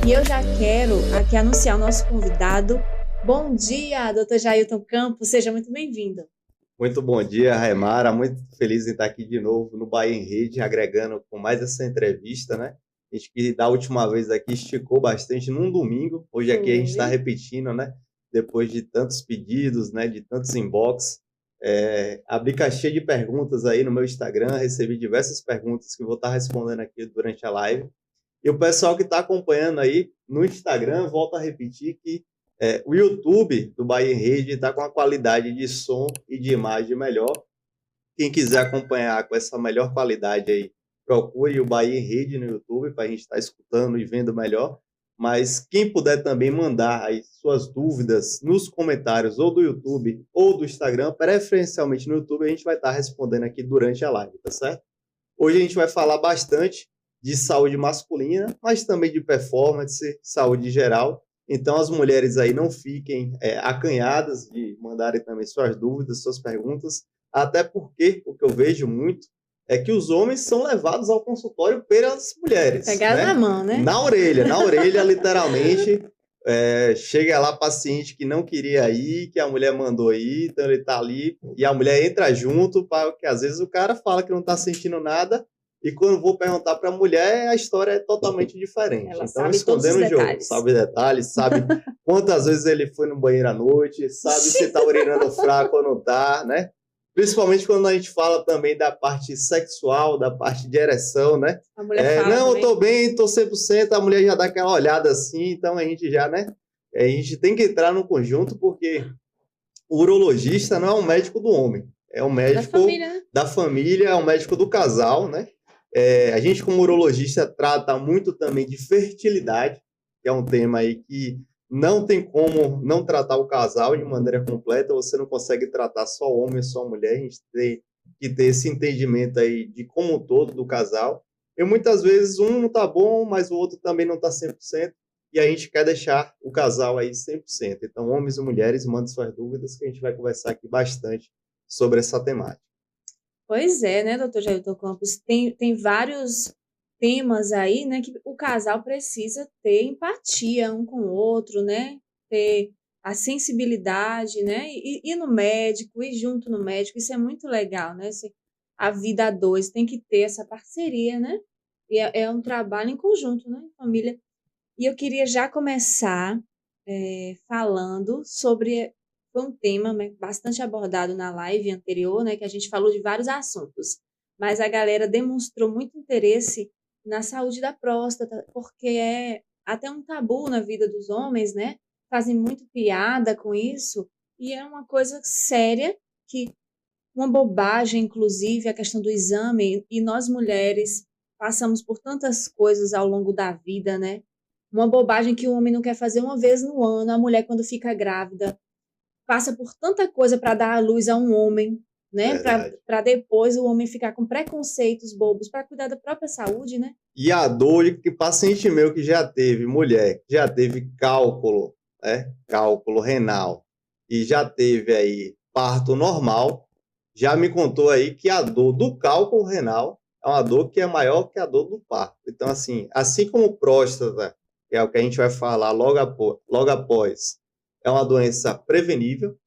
E eu já quero aqui anunciar o nosso convidado. Bom dia, Dr. Jailton Campos, seja muito bem-vindo. Muito bom dia, Raimara. Muito feliz em estar aqui de novo no Bahia em Rede, agregando com mais essa entrevista, né? A gente que da última vez aqui esticou bastante num domingo. Hoje aqui a gente está repetindo, né? Depois de tantos pedidos, né? De tantos inbox. Abri caixinha de perguntas aí no meu Instagram, recebi diversas perguntas que eu vou estar respondendo aqui durante a live. E o pessoal que está acompanhando aí no Instagram, volto a repetir que o YouTube do Bahia em Rede está com a qualidade de som e de imagem melhor. Quem quiser acompanhar com essa melhor qualidade aí, procure o Bahia em Rede no YouTube para a gente estar escutando e vendo melhor. Mas quem puder também mandar aí suas dúvidas nos comentários ou do YouTube ou do Instagram, preferencialmente no YouTube, a gente vai estar respondendo aqui durante a live, tá certo? Hoje a gente vai falar bastante de saúde masculina, mas também de performance, saúde geral. Então, as mulheres aí não fiquem acanhadas de mandarem também suas dúvidas, suas perguntas, até porque o que eu vejo muito é que os homens são levados ao consultório pelas mulheres. Pegaram na mão, né? Na orelha, literalmente. Chega lá paciente que não queria ir, que a mulher mandou ir, então ele tá ali, e a mulher entra junto, porque às vezes o cara fala que não tá sentindo nada, e quando eu vou perguntar para a mulher, a história é totalmente diferente. Ela então, sabe escondendo todos os o jogo, detalhes. sabe detalhes, sabe quantas vezes ele foi no banheiro à noite, sabe se tá urinando fraco ou não tá, né? Principalmente quando a gente fala também da parte sexual, da parte de ereção, né? A mulher fala Não, também. eu tô bem, tô 100%, a mulher já dá aquela olhada assim, então a gente já, né? A gente tem que entrar no conjunto porque o urologista não é um médico do homem, é um médico família, né? da família, é um médico do casal, né? A gente, como urologista, trata muito também de fertilidade, que é um tema aí que não tem como não tratar o casal de maneira completa, você não consegue tratar só homem, só mulher, a gente tem que ter esse entendimento aí de como um todo do casal. E muitas vezes um não tá bom, mas o outro também não tá 100%, e a gente quer deixar o casal aí 100%. Então, homens e mulheres, mandem suas dúvidas que a gente vai conversar aqui bastante sobre essa temática. Pois é, né, doutor Jailton Campos? Tem vários temas aí, né, que o casal precisa ter empatia um com o outro, né? Ter a sensibilidade, né? E no médico, ir junto no médico, isso é muito legal, né? A vida a dois tem que ter essa parceria, né? E é um trabalho em conjunto, né? Família. E eu queria já começar falando sobre foi um tema, né, bastante abordado na live anterior, né, que a gente falou de vários assuntos, mas a galera demonstrou muito interesse na saúde da próstata, porque é até um tabu na vida dos homens, né? Fazem muito piada com isso, e é uma coisa séria, que uma bobagem, inclusive, a questão do exame, e nós mulheres passamos por tantas coisas ao longo da vida, né? Uma bobagem que o homem não quer fazer uma vez no ano, a mulher, quando fica grávida, passa por tanta coisa para dar à luz a um homem, né? Para depois o homem ficar com preconceitos bobos para cuidar da própria saúde, né? E a dor de que paciente meu que já teve, mulher, já teve cálculo, né? Cálculo renal, e já teve aí parto normal, já me contou aí que a dor do cálculo renal é uma dor que é maior que a dor do parto. Então, assim como próstata, que é o que a gente vai falar logo após, é uma doença prevenível,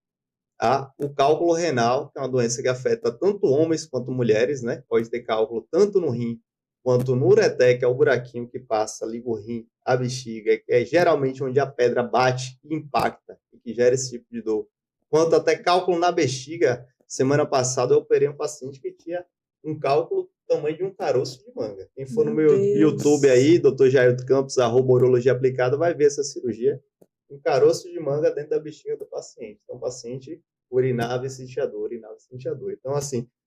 o cálculo renal, que é uma doença que afeta tanto homens quanto mulheres, né? Pode ter cálculo tanto no rim quanto no ureter, que é o buraquinho que passa ali o rim, a bexiga, que é geralmente onde a pedra bate e impacta, e que gera esse tipo de dor. Quanto até cálculo na bexiga, semana passada eu operei um paciente que tinha um cálculo do tamanho de um caroço de manga. Quem for no meu YouTube aí, Dr. Jailton Campos, @urologia aplicada, vai ver essa cirurgia. Um caroço de manga dentro da bexiga do paciente. Então, o paciente urinava e sentia dor, urinava e sentia dor. Então,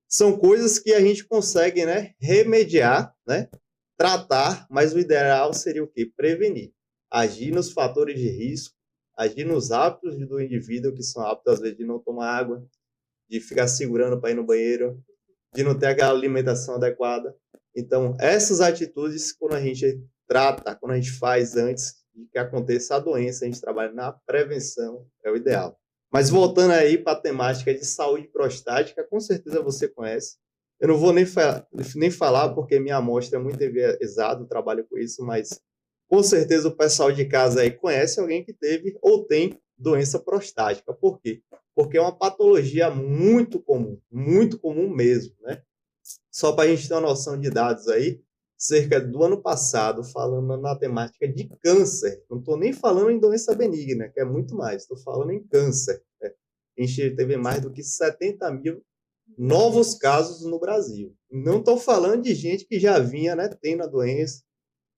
são coisas que a gente consegue, né, remediar, né, tratar, mas o ideal seria o quê? Prevenir. Agir nos fatores de risco, agir nos hábitos do indivíduo, que são hábitos, às vezes, de não tomar água, de ficar segurando para ir no banheiro, de não ter aquela alimentação adequada. Então, essas atitudes, quando a gente trata, quando a gente faz antes de que aconteça a doença, a gente trabalha na prevenção, é o ideal. Mas voltando aí para a temática de saúde prostática, com certeza você conhece. Eu não vou nem falar porque minha amostra é muito enviesada, eu trabalho com isso, mas Com certeza o pessoal de casa aí conhece alguém que teve ou tem doença prostática. Por quê? Porque é uma patologia muito comum mesmo, né? Só para a gente ter uma noção de dados aí, cerca do ano passado, falando na temática de câncer, não estou nem falando em doença benigna, que é muito mais, estou falando em câncer. Né? A gente teve mais do que 70 mil novos casos no Brasil. Não estou falando de gente que já vinha, né, tendo a doença,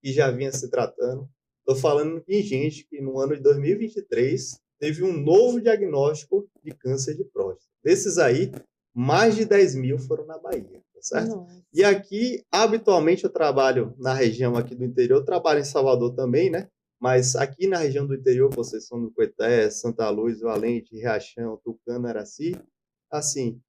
que já vinha se tratando. Estou falando de gente que no ano de 2023 teve um novo diagnóstico de câncer de próstata. Desses aí, mais de 10 mil foram na Bahia, tá certo? Nossa. E aqui, habitualmente, eu trabalho na região aqui do interior, eu trabalho em Salvador também, né? Mas aqui na região do interior, vocês são do Coité, Santa Luz, Valente, Riachão, Tucano, Araci, assim,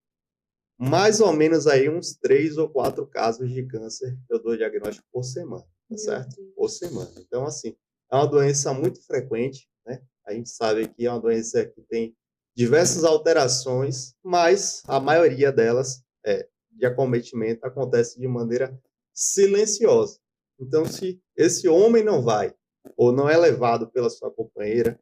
mais ou menos aí uns 3 ou 4 casos de câncer eu dou diagnóstico por semana, tá certo? Por semana. Então, assim, é uma doença muito frequente, né? A gente sabe que é uma doença que tem diversas alterações, mas a maioria delas de acometimento acontece de maneira silenciosa. Então, se esse homem não vai, ou não é levado pela sua companheira,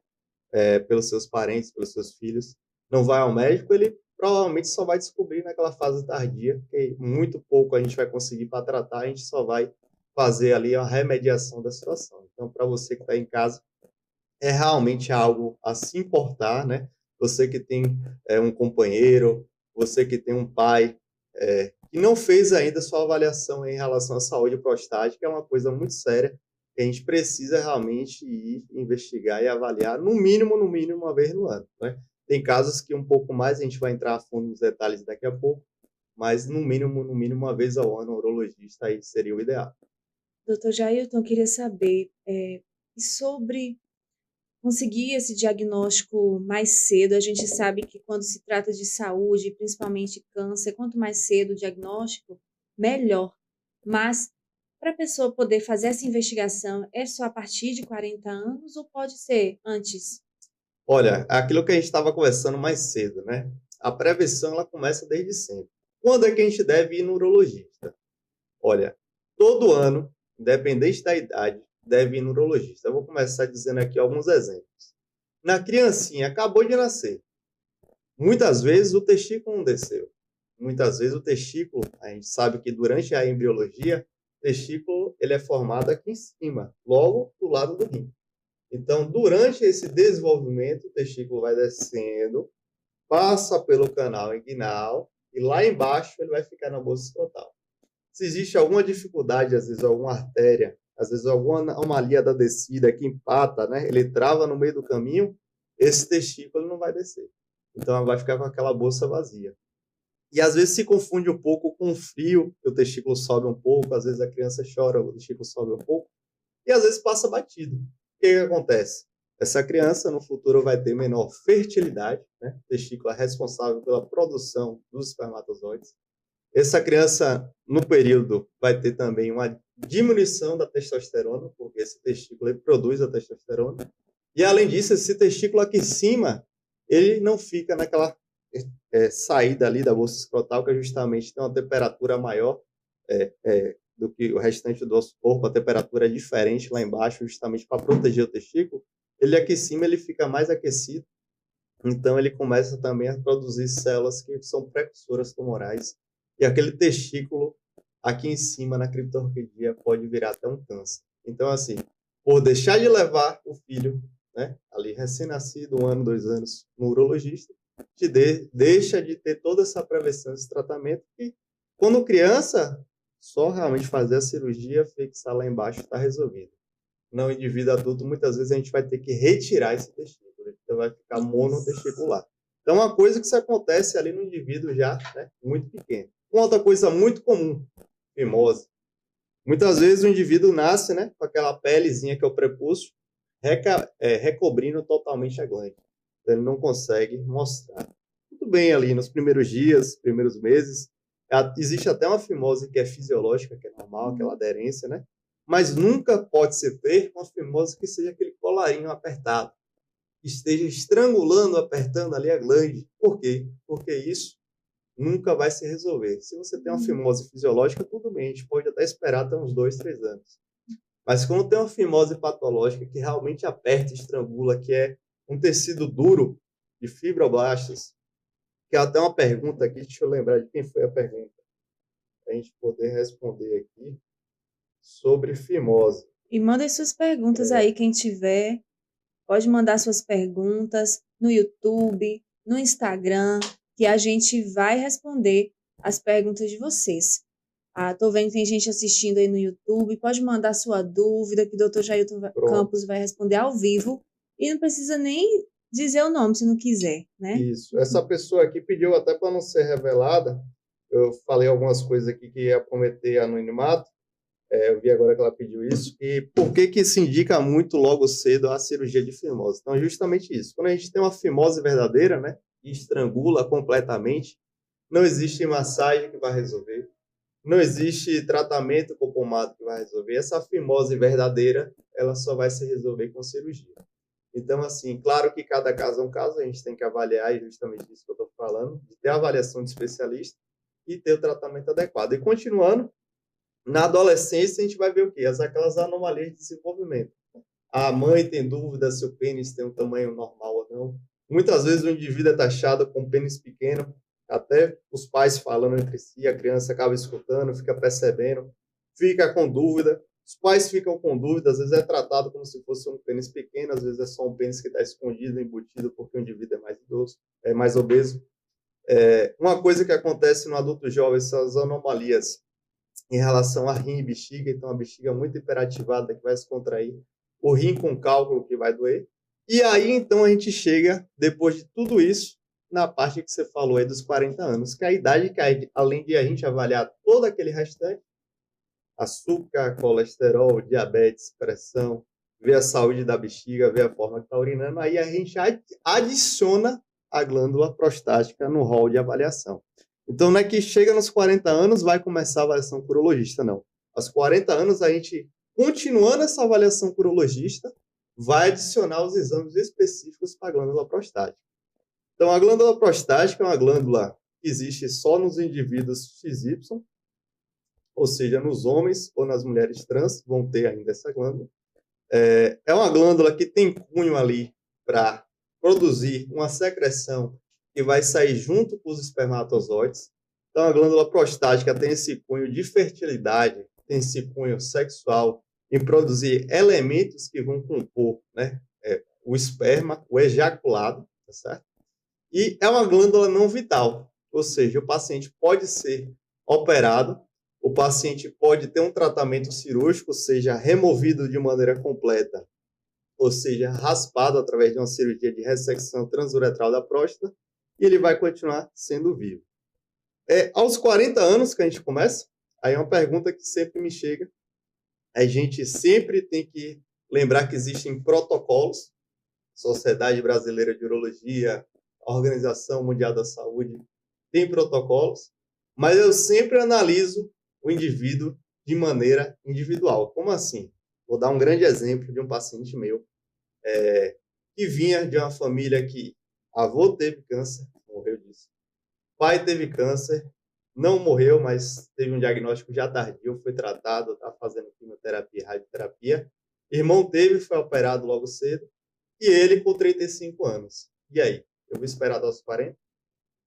pelos seus parentes, pelos seus filhos, não vai ao médico, ele provavelmente só vai descobrir naquela fase tardia, que muito pouco a gente vai conseguir para tratar, a gente só vai fazer ali a remediação da situação. Então, para você que está em casa, é realmente algo a se importar, né? Você que tem um companheiro, você que tem um pai que não fez ainda sua avaliação em relação à saúde prostática, é uma coisa muito séria que a gente precisa realmente ir investigar e avaliar, no mínimo, uma vez no ano, né? Tem casos que um pouco mais, a gente vai entrar a fundo nos detalhes daqui a pouco, mas no mínimo, uma vez ao ano, o urologista aí seria o ideal. Doutor Jailton, eu queria saber sobre conseguir esse diagnóstico mais cedo. A gente sabe que quando se trata de saúde, principalmente câncer, quanto mais cedo o diagnóstico, melhor. Mas para a pessoa poder fazer essa investigação, é só a partir de 40 anos ou pode ser antes? Olha, aquilo que a gente estava conversando mais cedo, né? A prevenção ela começa desde sempre. Quando é que a gente deve ir no urologista? Olha, todo ano, independente da idade, deve ir no urologista. Eu vou começar dizendo aqui alguns exemplos. Na criancinha, acabou de nascer. Muitas vezes o testículo não desceu. Muitas vezes o testículo, a gente sabe que durante a embriologia, o testículo ele é formado aqui em cima, logo do lado do rim. Então, durante esse desenvolvimento, o testículo vai descendo, passa pelo canal inguinal e lá embaixo ele vai ficar na bolsa escrotal. Se existe alguma dificuldade, às vezes alguma artéria, às vezes alguma anomalia da descida que empata, né? Ele trava no meio do caminho, esse testículo não vai descer. Então, vai ficar com aquela bolsa vazia. E às vezes se confunde um pouco com o frio, que o testículo sobe um pouco, às vezes a criança chora, o testículo sobe um pouco, e às vezes passa batido. O que acontece? Essa criança no futuro vai ter menor fertilidade, né? O testículo é responsável pela produção dos espermatozoides. Essa criança, no período, vai ter também uma diminuição da testosterona, porque esse testículo ele produz a testosterona. E, além disso, esse testículo aqui em cima, ele não fica naquela saída ali da bolsa escrotal, que é justamente tem uma temperatura maior do que o restante do nosso corpo, a temperatura é diferente lá embaixo, justamente para proteger o testículo. Ele aqui em cima ele fica mais aquecido, então ele começa também a produzir células que são precursoras tumorais, e aquele testículo aqui em cima na criptorquidia pode virar até um câncer. Então, assim, por deixar de levar o filho, né, ali recém-nascido, 1 ano, 2 anos, no urologista, deixa de ter toda essa prevenção, esse tratamento, e quando criança, só realmente fazer a cirurgia, fixar lá embaixo, está resolvido. No indivíduo adulto, muitas vezes a gente vai ter que retirar esse testículo, então vai ficar monotesticular. Então, é uma coisa que isso acontece ali no indivíduo já, né, muito pequeno. Uma outra coisa muito comum, fimose. Muitas vezes o indivíduo nasce, né, com aquela pelezinha que é o prepúcio, recobrindo totalmente a glândula. Então, ele não consegue mostrar. Tudo bem ali nos primeiros dias, primeiros meses. Existe até uma fimose que é fisiológica, que é normal, aquela aderência, né? Mas nunca pode se ter uma fimose que seja aquele colarinho apertado, que esteja estrangulando, apertando ali a glande. Por quê? Porque isso nunca vai se resolver. Se você tem uma fimose fisiológica, tudo bem, a gente pode até esperar até uns 2, 3 anos. Mas quando tem uma fimose patológica que realmente aperta, estrangula, que é um tecido duro de fibroblastos, que é até uma pergunta aqui, deixa eu lembrar de quem foi a pergunta, para a gente poder responder aqui sobre fimose. E mandem suas perguntas aí, quem tiver. Pode mandar suas perguntas no YouTube, no Instagram, que a gente vai responder as perguntas de vocês. Tô vendo que tem gente assistindo aí no YouTube. Pode mandar sua dúvida, que o Dr. Jailton Campos vai responder ao vivo. E não precisa nem dizer o nome, se não quiser, né? Isso. Essa pessoa aqui pediu até para não ser revelada. Eu falei algumas coisas aqui que ia prometer anonimato. Eu vi agora que ela pediu isso. E por que se indica muito logo cedo a cirurgia de fimose? Então, é justamente isso. Quando a gente tem uma fimose verdadeira, né, que estrangula completamente, não existe massagem que vai resolver, não existe tratamento com pomada que vai resolver. Essa fimose verdadeira, ela só vai se resolver com cirurgia. Então, assim, claro que cada caso é um caso, a gente tem que avaliar, e justamente isso que eu estou falando, de ter a avaliação de especialista e ter o tratamento adequado. E continuando, na adolescência, a gente vai ver o quê? Aquelas anomalias de desenvolvimento. A mãe tem dúvida se o pênis tem um tamanho normal ou não. Muitas vezes o indivíduo é taxado com pênis pequeno, até os pais falando entre si, a criança acaba escutando, fica percebendo, fica com dúvida. Os pais ficam com dúvida, às vezes é tratado como se fosse um pênis pequeno, às vezes é só um pênis que está escondido, embutido, porque o indivíduo é mais idoso, é mais obeso. Uma coisa que acontece no adulto jovem são as anomalias em relação a rim e bexiga, então a bexiga muito hiperativada que vai se contrair, o rim com cálculo que vai doer. E aí, então, a gente chega, depois de tudo isso, na parte que você falou aí dos 40 anos, que é a idade que, além de a gente avaliar todo aquele restante, açúcar, colesterol, diabetes, pressão, ver a saúde da bexiga, ver a forma que está urinando, aí a gente adiciona a glândula prostática no rol de avaliação. Então, não é que chega nos 40 anos, vai começar a avaliação com o urologista, não. Aos 40 anos, a gente, continuando essa avaliação com o urologista, vai adicionar os exames específicos para a glândula prostática. Então, a glândula prostática é uma glândula que existe só nos indivíduos XY, ou seja, nos homens ou nas mulheres trans, vão ter ainda essa glândula. É uma glândula que tem cunho ali para produzir uma secreção que vai sair junto com os espermatozoides. Então, a glândula prostática tem esse cunho de fertilidade, tem esse cunho sexual, em produzir elementos que vão compor, né, o esperma, o ejaculado, tá certo? E é uma glândula não vital, ou seja, o paciente pode ser operado, o paciente pode ter um tratamento cirúrgico, seja removido de maneira completa, ou seja, raspado através de uma cirurgia de ressecção transuretral da próstata, e ele vai continuar sendo vivo. Aos 40 anos que a gente começa, aí é uma pergunta que sempre me chega, a gente sempre tem que lembrar que existem protocolos, Sociedade Brasileira de Urologia, a Organização Mundial da Saúde, tem protocolos, mas eu sempre analiso o indivíduo de maneira individual. Como assim? Vou dar um grande exemplo de um paciente meu, que vinha de uma família que avô teve câncer, morreu disso. Pai teve câncer, não morreu, mas teve um diagnóstico já tardio, foi tratado, está fazendo quimioterapia, radioterapia. Irmão teve, foi operado logo cedo, e ele com 35 anos. E aí? Eu vou esperar aos 40?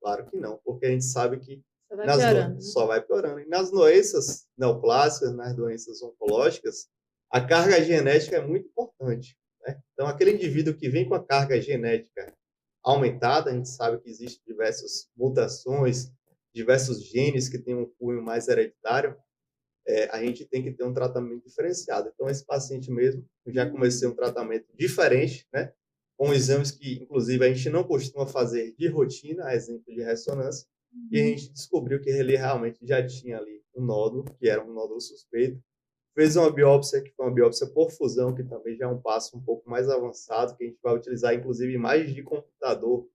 Claro que não, porque a gente sabe que só vai piorando. E nas doenças neoplásicas, nas doenças oncológicas, a carga genética é muito importante, né? Então, aquele indivíduo que vem com a carga genética aumentada, a gente sabe que existem diversas mutações, diversos genes que têm um cunho mais hereditário, a gente tem que ter um tratamento diferenciado. Então, esse paciente mesmo, eu já comecei um tratamento diferente, né? Com exames que, inclusive, a gente não costuma fazer de rotina, a exemplo de ressonância, e a gente descobriu que ele realmente já tinha ali um nódulo, que era um nódulo suspeito. Fez uma biópsia, que foi uma biópsia por fusão, que também já é um passo um pouco mais avançado, que a gente vai utilizar, inclusive, imagens de computador,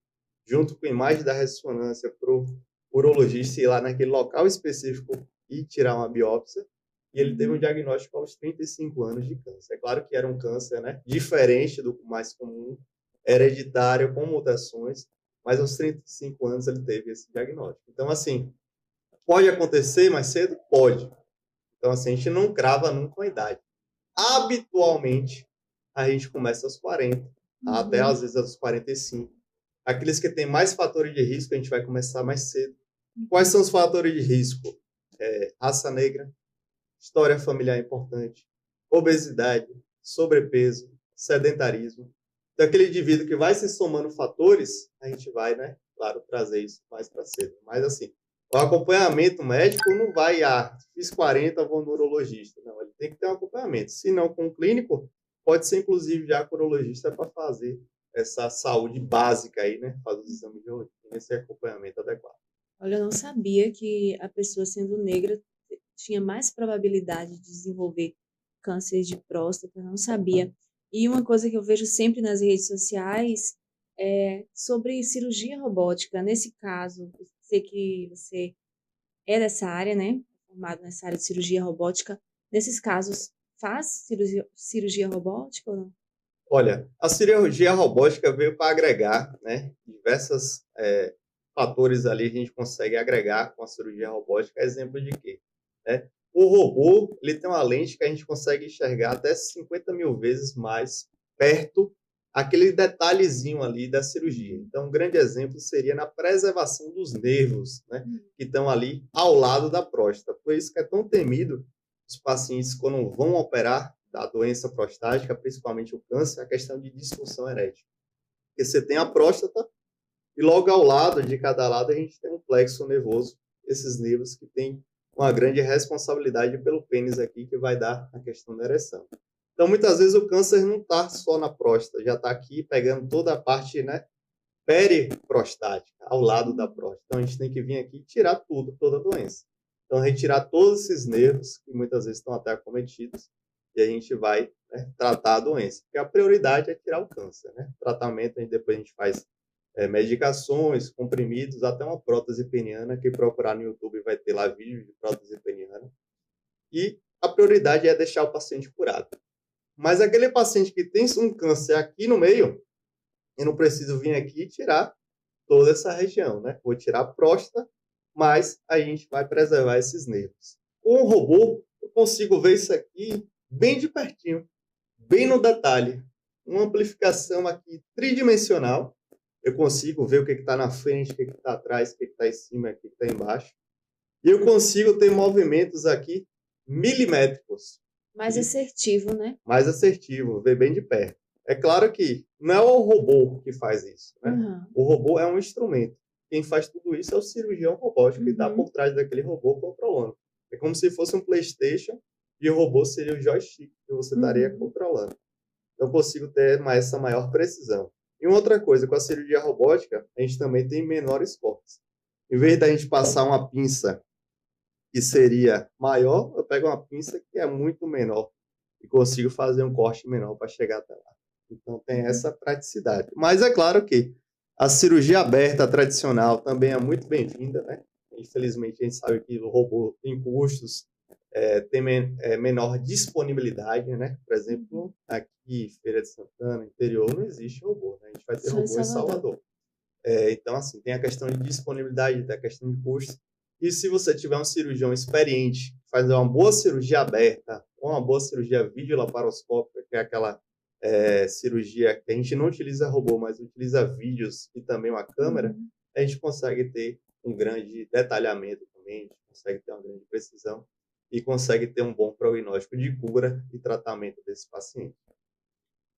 junto com imagem da ressonância para o urologista ir lá naquele local específico e tirar uma biópsia. E ele teve um diagnóstico aos 35 anos de câncer. É claro que era um câncer, né, diferente do mais comum, hereditário, com mutações, mas aos 35 anos ele teve esse diagnóstico. Então, assim, pode acontecer mais cedo? Pode. Então, assim, a gente não crava nunca a idade. habitualmente, a gente começa aos 40, até Uhum. às vezes aos 45. Aqueles que têm mais fatores de risco, a gente vai começar mais cedo. Quais são os fatores de risco? Raça negra, história familiar importante, obesidade, sobrepeso, sedentarismo. Então, aquele indivíduo que vai se somando fatores, a gente vai, né, claro, trazer isso mais para cedo. Mas, assim, o acompanhamento médico não vai, fiz 40, vou no urologista. Não, ele tem que ter um acompanhamento. Se não com o clínico, pode ser, inclusive, já com o urologista para fazer essa saúde básica aí, né, fazer os exames de rotina, esse acompanhamento adequado. Olha, eu não sabia que a pessoa sendo negra tinha mais probabilidade de desenvolver câncer de próstata, não sabia. E uma coisa que eu vejo sempre nas redes sociais é sobre cirurgia robótica. Nesse caso, eu sei que você é dessa área, né? Formado nessa área de cirurgia robótica. Nesses casos, faz cirurgia robótica ou não? Olha, a cirurgia robótica veio para agregar, né, diversos fatores ali a gente consegue agregar com a cirurgia robótica. Exemplo de quê? Né? O robô, ele tem uma lente que a gente consegue enxergar até 50 mil vezes mais perto aquele detalhezinho ali da cirurgia. Então, um grande exemplo seria na preservação dos nervos, né, que estão ali ao lado da próstata. Por isso que é tão temido os pacientes quando vão operar da doença prostática, principalmente o câncer, a questão de disfunção erétil. Porque você tem a próstata e logo ao lado, de cada lado, a gente tem um plexo nervoso, esses nervos que têm uma grande responsabilidade pelo pênis aqui, que vai dar a questão da ereção. Então, muitas vezes o câncer não está só na próstata, já está aqui pegando toda a parte, né, periprostática, ao lado da próstata. Então, a gente tem que vir aqui e tirar tudo, toda a doença. Então, retirar todos esses nervos, que muitas vezes estão até acometidos, e a gente vai, né, tratar a doença. Porque a prioridade é tirar o câncer, né? Tratamento, depois a gente faz medicações, comprimidos, até uma prótese peniana. Quem procurar no YouTube vai ter lá vídeo de prótese peniana. E a prioridade é deixar o paciente curado. Mas aquele paciente que tem um câncer aqui no meio, eu não preciso vir aqui e tirar toda essa região, né? Vou tirar a próstata, mas a gente vai preservar esses nervos. Com o robô, eu consigo ver isso aqui bem de pertinho, bem no detalhe. Uma amplificação aqui tridimensional. Eu consigo ver o que está na frente, o que está atrás, o que está em cima, o que está embaixo. E eu consigo ter movimentos aqui milimétricos. Mais assertivo, né? Mais assertivo, ver bem de perto. É claro que não é o robô que faz isso, né? Uhum. O robô é um instrumento. Quem faz tudo isso é o cirurgião robótico que está por trás daquele robô controlando. É como se fosse um PlayStation e o robô seria o joystick que você estaria controlando. Então, eu consigo ter essa maior precisão. E uma outra coisa, com a cirurgia robótica, a gente também tem menores cortes. Em vez da gente passar uma pinça que seria maior, eu pego uma pinça que é muito menor e consigo fazer um corte menor para chegar até lá. Então, tem essa praticidade. Mas é claro que a cirurgia aberta tradicional também é muito bem-vinda, né? Infelizmente, a gente sabe que o robô tem custos, tem menor disponibilidade, né? Por exemplo, aqui, Feira de Santana, interior, não existe robô, né? A gente vai ter Só em robô em Salvador. Salvador. Então, assim, tem a questão de disponibilidade, tem a questão de custo. E se você tiver um cirurgião experiente, fazer uma boa cirurgia aberta, ou uma boa cirurgia videolaparoscópica, que é aquela cirurgia que a gente não utiliza robô, mas utiliza vídeos e também uma câmera, a gente consegue ter um grande detalhamento também, a gente consegue ter uma grande precisão e consegue ter um bom prognóstico de cura e tratamento desse paciente.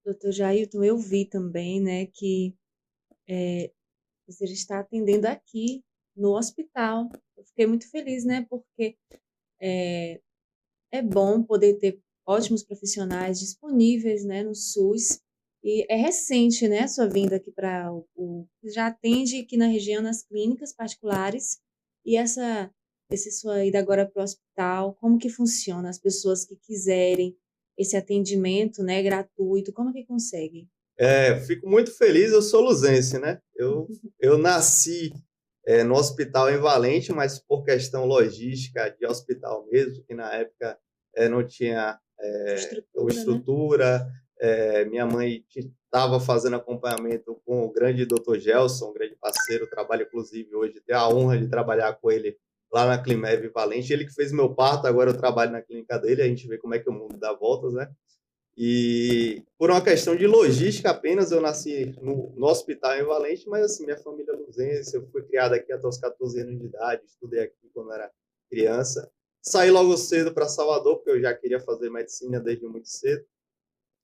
Doutor Jailton, eu vi também, né, que você está atendendo aqui no hospital. Eu fiquei muito feliz, né, porque é bom poder ter ótimos profissionais disponíveis, né, no SUS. E é recente, né, a sua vinda aqui para já atende aqui na região nas clínicas particulares e essa sua ida agora para o hospital, como que funciona? As pessoas que quiserem esse atendimento, né, gratuito, como que conseguem? Fico muito feliz, eu sou luzense, né? Eu nasci no hospital em Valente, mas por questão logística de hospital mesmo, que na época não tinha Estrutura, né? estrutura. Minha mãe estava fazendo acompanhamento com o grande Dr. Gelson, um grande parceiro, trabalho inclusive hoje, tenho a honra de trabalhar com ele lá na Climev Valente. Ele que fez meu parto, agora eu trabalho na clínica dele, a gente vê como é que o mundo dá voltas, né? E por uma questão de logística apenas, eu nasci no hospital em Valente, mas assim, minha família é luzense, eu fui criado aqui até os 14 anos de idade, estudei aqui quando era criança. Saí logo cedo para Salvador, porque eu já queria fazer medicina desde muito cedo,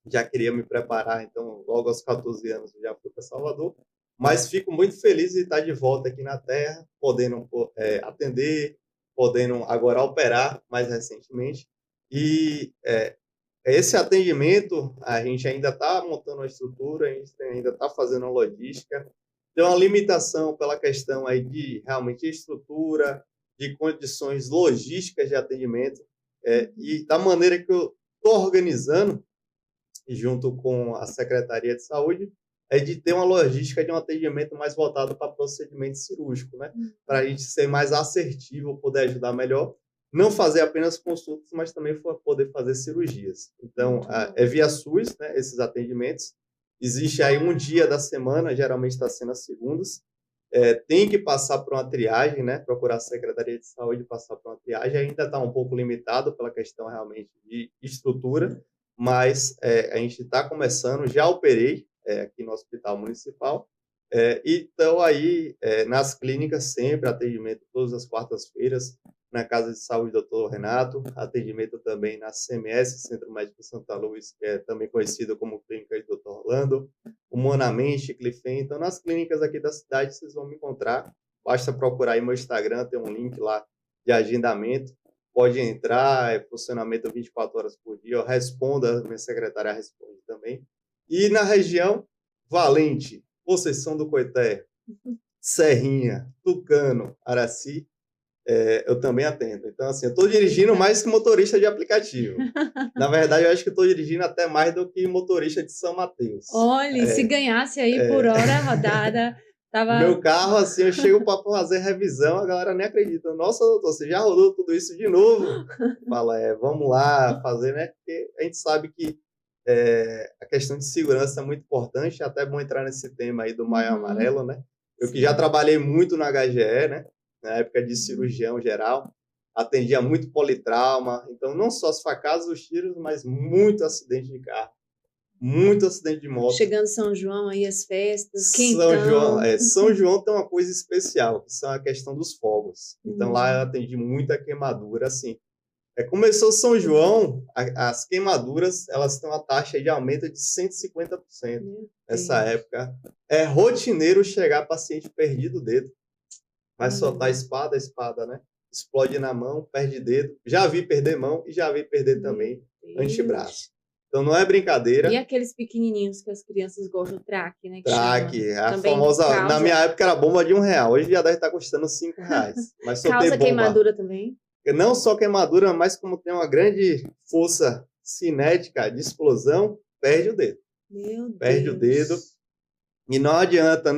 já queria me preparar, então logo aos 14 anos eu já fui para Salvador. Mas fico muito feliz de estar de volta aqui na Terra, podendo atender, podendo agora operar mais recentemente. E esse atendimento, a gente ainda está montando uma estrutura, a gente ainda está fazendo uma logística. Tem uma limitação pela questão aí de realmente estrutura, de condições logísticas de atendimento, e da maneira que eu estou organizando, junto com a Secretaria de Saúde, é de ter uma logística de um atendimento mais voltado para procedimento cirúrgico, né? Para a gente ser mais assertivo, poder ajudar melhor, não fazer apenas consultas, mas também poder fazer cirurgias. Então, é via SUS, né, esses atendimentos. Existe aí um dia da semana, geralmente está sendo as segundas, tem que passar por uma triagem, né? Procurar a Secretaria de Saúde passar por uma triagem. Ainda está um pouco limitado pela questão realmente de estrutura, mas a gente está começando, já operei aqui no Hospital Municipal, e estão aí nas clínicas sempre, atendimento todas as quartas-feiras, na Casa de Saúde Dr. Renato, atendimento também na CMS, Centro Médico Santa Luz, que é também conhecido como Clínica de Dr. Orlando, Humanamente, Clifen. Então, nas clínicas aqui da cidade, vocês vão me encontrar. Basta procurar aí meu Instagram, tem um link lá de agendamento. Pode entrar, funcionamento 24 horas por dia. Eu respondo, a minha secretária responde também. E na região, Valente, Conceição do Coité, Serrinha, Tucano, Araci, eu também atendo. Então, assim, eu estou dirigindo mais que motorista de aplicativo. Na verdade, eu acho que estou dirigindo até mais do que motorista de São Mateus. Olha, se ganhasse aí por hora rodada, tava... Meu carro, assim, eu chego para fazer revisão, a galera nem acredita. Nossa, doutor, você já rodou tudo isso de novo? Fala, vamos lá fazer, né? Porque a gente sabe que a questão de segurança é muito importante, até é bom entrar nesse tema aí do Maio Amarelo, né? Eu que já trabalhei muito na HGE, né? Na época de cirurgião geral, atendia muito politrauma, então não só as facadas, os tiros, mas muito acidente de carro, muito acidente de moto. Chegando São João aí, as festas, São João tem uma coisa especial, que são a questão dos fogos. Então lá eu atendi muita queimadura, assim. Começou São João, as queimaduras, elas têm uma taxa de aumento de 150% nessa época. É rotineiro chegar paciente perdido o dedo. Vai soltar a espada, né? Explode na mão, perde dedo. Já vi perder mão e já vi perder também antebraço. Então não é brincadeira. E aqueles pequenininhos que as crianças gostam, traque, né? Traque, a famosa, causa... na minha época era bomba de R$1. Hoje já deve estar custando R$5. Mas causa queimadura também? Não só queimadura, mas como tem uma grande força cinética de explosão, perde o dedo. Meu Deus. Perde o dedo. E não adianta,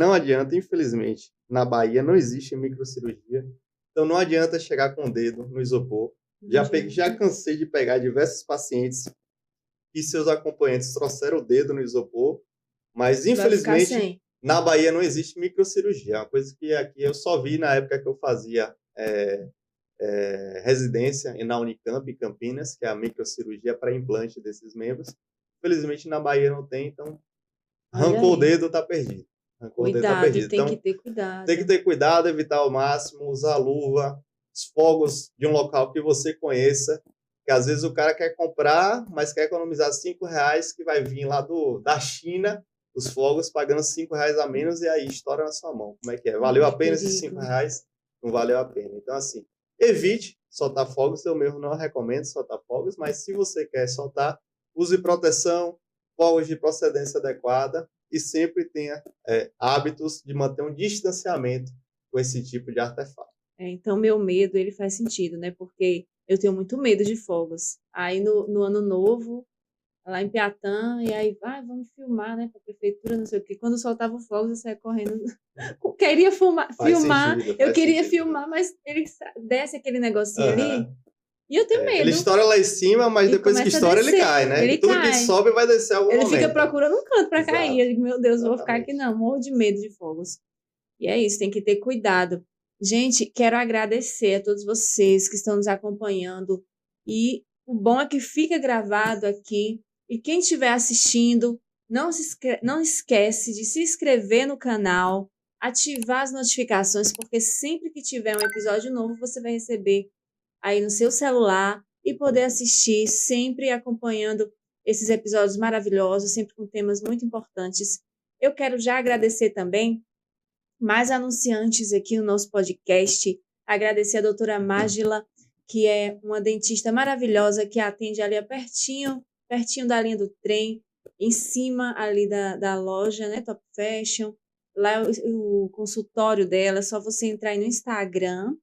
infelizmente. Na Bahia não existe microcirurgia. Então não adianta chegar com o dedo no isopor. Já cansei de pegar diversos pacientes e seus acompanhantes trouxeram o dedo no isopor, mas infelizmente na Bahia não existe microcirurgia. É uma coisa que aqui eu só vi na época que eu fazia residência na Unicamp, em Campinas, que é a microcirurgia para implante desses membros. Infelizmente na Bahia não tem, então arrancou o dedo, está perdido. Cuidado, tem que ter cuidado. Tem que ter cuidado, evitar ao máximo, usar luva, os fogos de um local que você conheça, que às vezes o cara quer comprar, mas quer economizar R$5, que vai vir lá da China, os fogos, pagando R$5 a menos, e aí estoura na sua mão. Como é que é? Valeu a pena esses R$5? Não valeu a pena. Então, assim, evite soltar fogos, eu mesmo não recomendo soltar fogos, mas se você quer soltar, use proteção, fogos de procedência adequada, e sempre tenha hábitos de manter um distanciamento com esse tipo de artefato. Então, meu medo, ele faz sentido, né? Porque eu tenho muito medo de fogos. Aí, no Ano Novo, lá em Piatã, e aí, vamos filmar, né? Para a prefeitura, não sei o quê. Quando soltava fogos, eu saía correndo. Queria filmar. Eu queria filmar, mas ele desce aquele negocinho ali. E eu tenho medo. Ele estoura lá em cima, mas depois que estoura, ele cai, né? Ele tudo que sobe vai descer algum momento. Ele fica procurando um canto para cair. Eu digo, meu Deus, não vou ficar aqui não. Morro de medo de fogos. E é isso, tem que ter cuidado. Gente, quero agradecer a todos vocês que estão nos acompanhando. E o bom é que fica gravado aqui E quem estiver assistindo, não esquece de se inscrever no canal, ativar as notificações, porque sempre que tiver um episódio novo, você vai receber aí no seu celular e poder assistir, sempre acompanhando esses episódios maravilhosos, sempre com temas muito importantes. Eu quero já agradecer também mais anunciantes aqui no nosso podcast, agradecer a doutora Mágila, que é uma dentista maravilhosa que atende ali pertinho da linha do trem, em cima ali da loja, né, Top Fashion. Lá é o consultório dela, é só você entrar aí no Instagram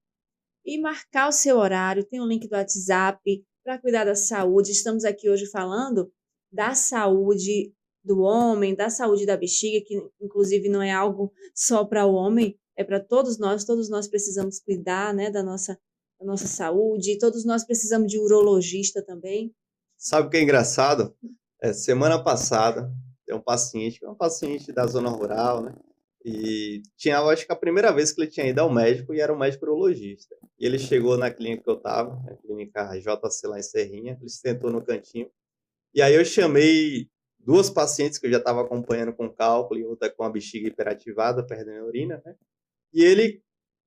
e marcar o seu horário. Tem o link do WhatsApp para cuidar da saúde. Estamos aqui hoje falando da saúde do homem, da saúde da bexiga, que inclusive não é algo só para o homem, é para todos nós precisamos cuidar, né, da nossa saúde, todos nós precisamos de urologista também. Sabe o que é engraçado? Semana passada, tem uma paciente da zona rural, né? E tinha, eu acho que a primeira vez que ele tinha ido ao médico e era um médico urologista. E ele chegou na clínica que eu estava, a clínica JC lá em Serrinha, ele sentou no cantinho. E aí eu chamei duas pacientes que eu já estava acompanhando com cálculo e outra com a bexiga hiperativada, perdendo a urina, né? E ele,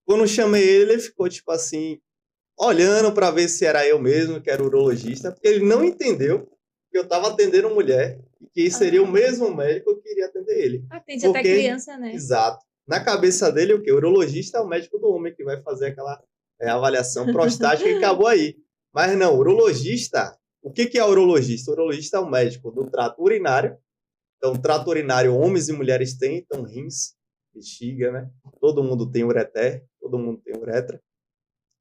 quando eu chamei ele, ele ficou tipo assim, olhando para ver se era eu mesmo que era urologista, porque ele não entendeu que eu estava atendendo mulher e que seria o mesmo médico que iria atender ele. Atende até criança, né? Exato. Na cabeça dele, o quê? O urologista é o médico do homem que vai fazer aquela avaliação prostática e acabou aí. Mas não, urologista, o que é urologista? O urologista é o médico do trato urinário. Então, trato urinário homens e mulheres têm, então rins, bexiga, né? Todo mundo tem ureter, todo mundo tem uretra.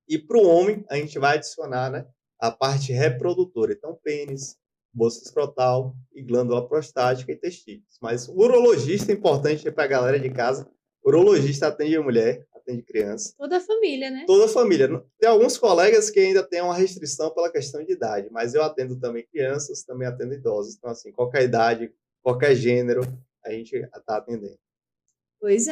E para o homem, a gente vai adicionar, né, a parte reprodutora. Então, pênis, bolsa escrotal e glândula prostática e testículos. Mas o urologista é importante para a galera de casa. O urologista atende mulher, atende criança. Toda a família, né? Toda a família. Tem alguns colegas que ainda têm uma restrição pela questão de idade, mas eu atendo também crianças, também atendo idosos. Então, assim, qualquer idade, qualquer gênero, a gente está atendendo. Pois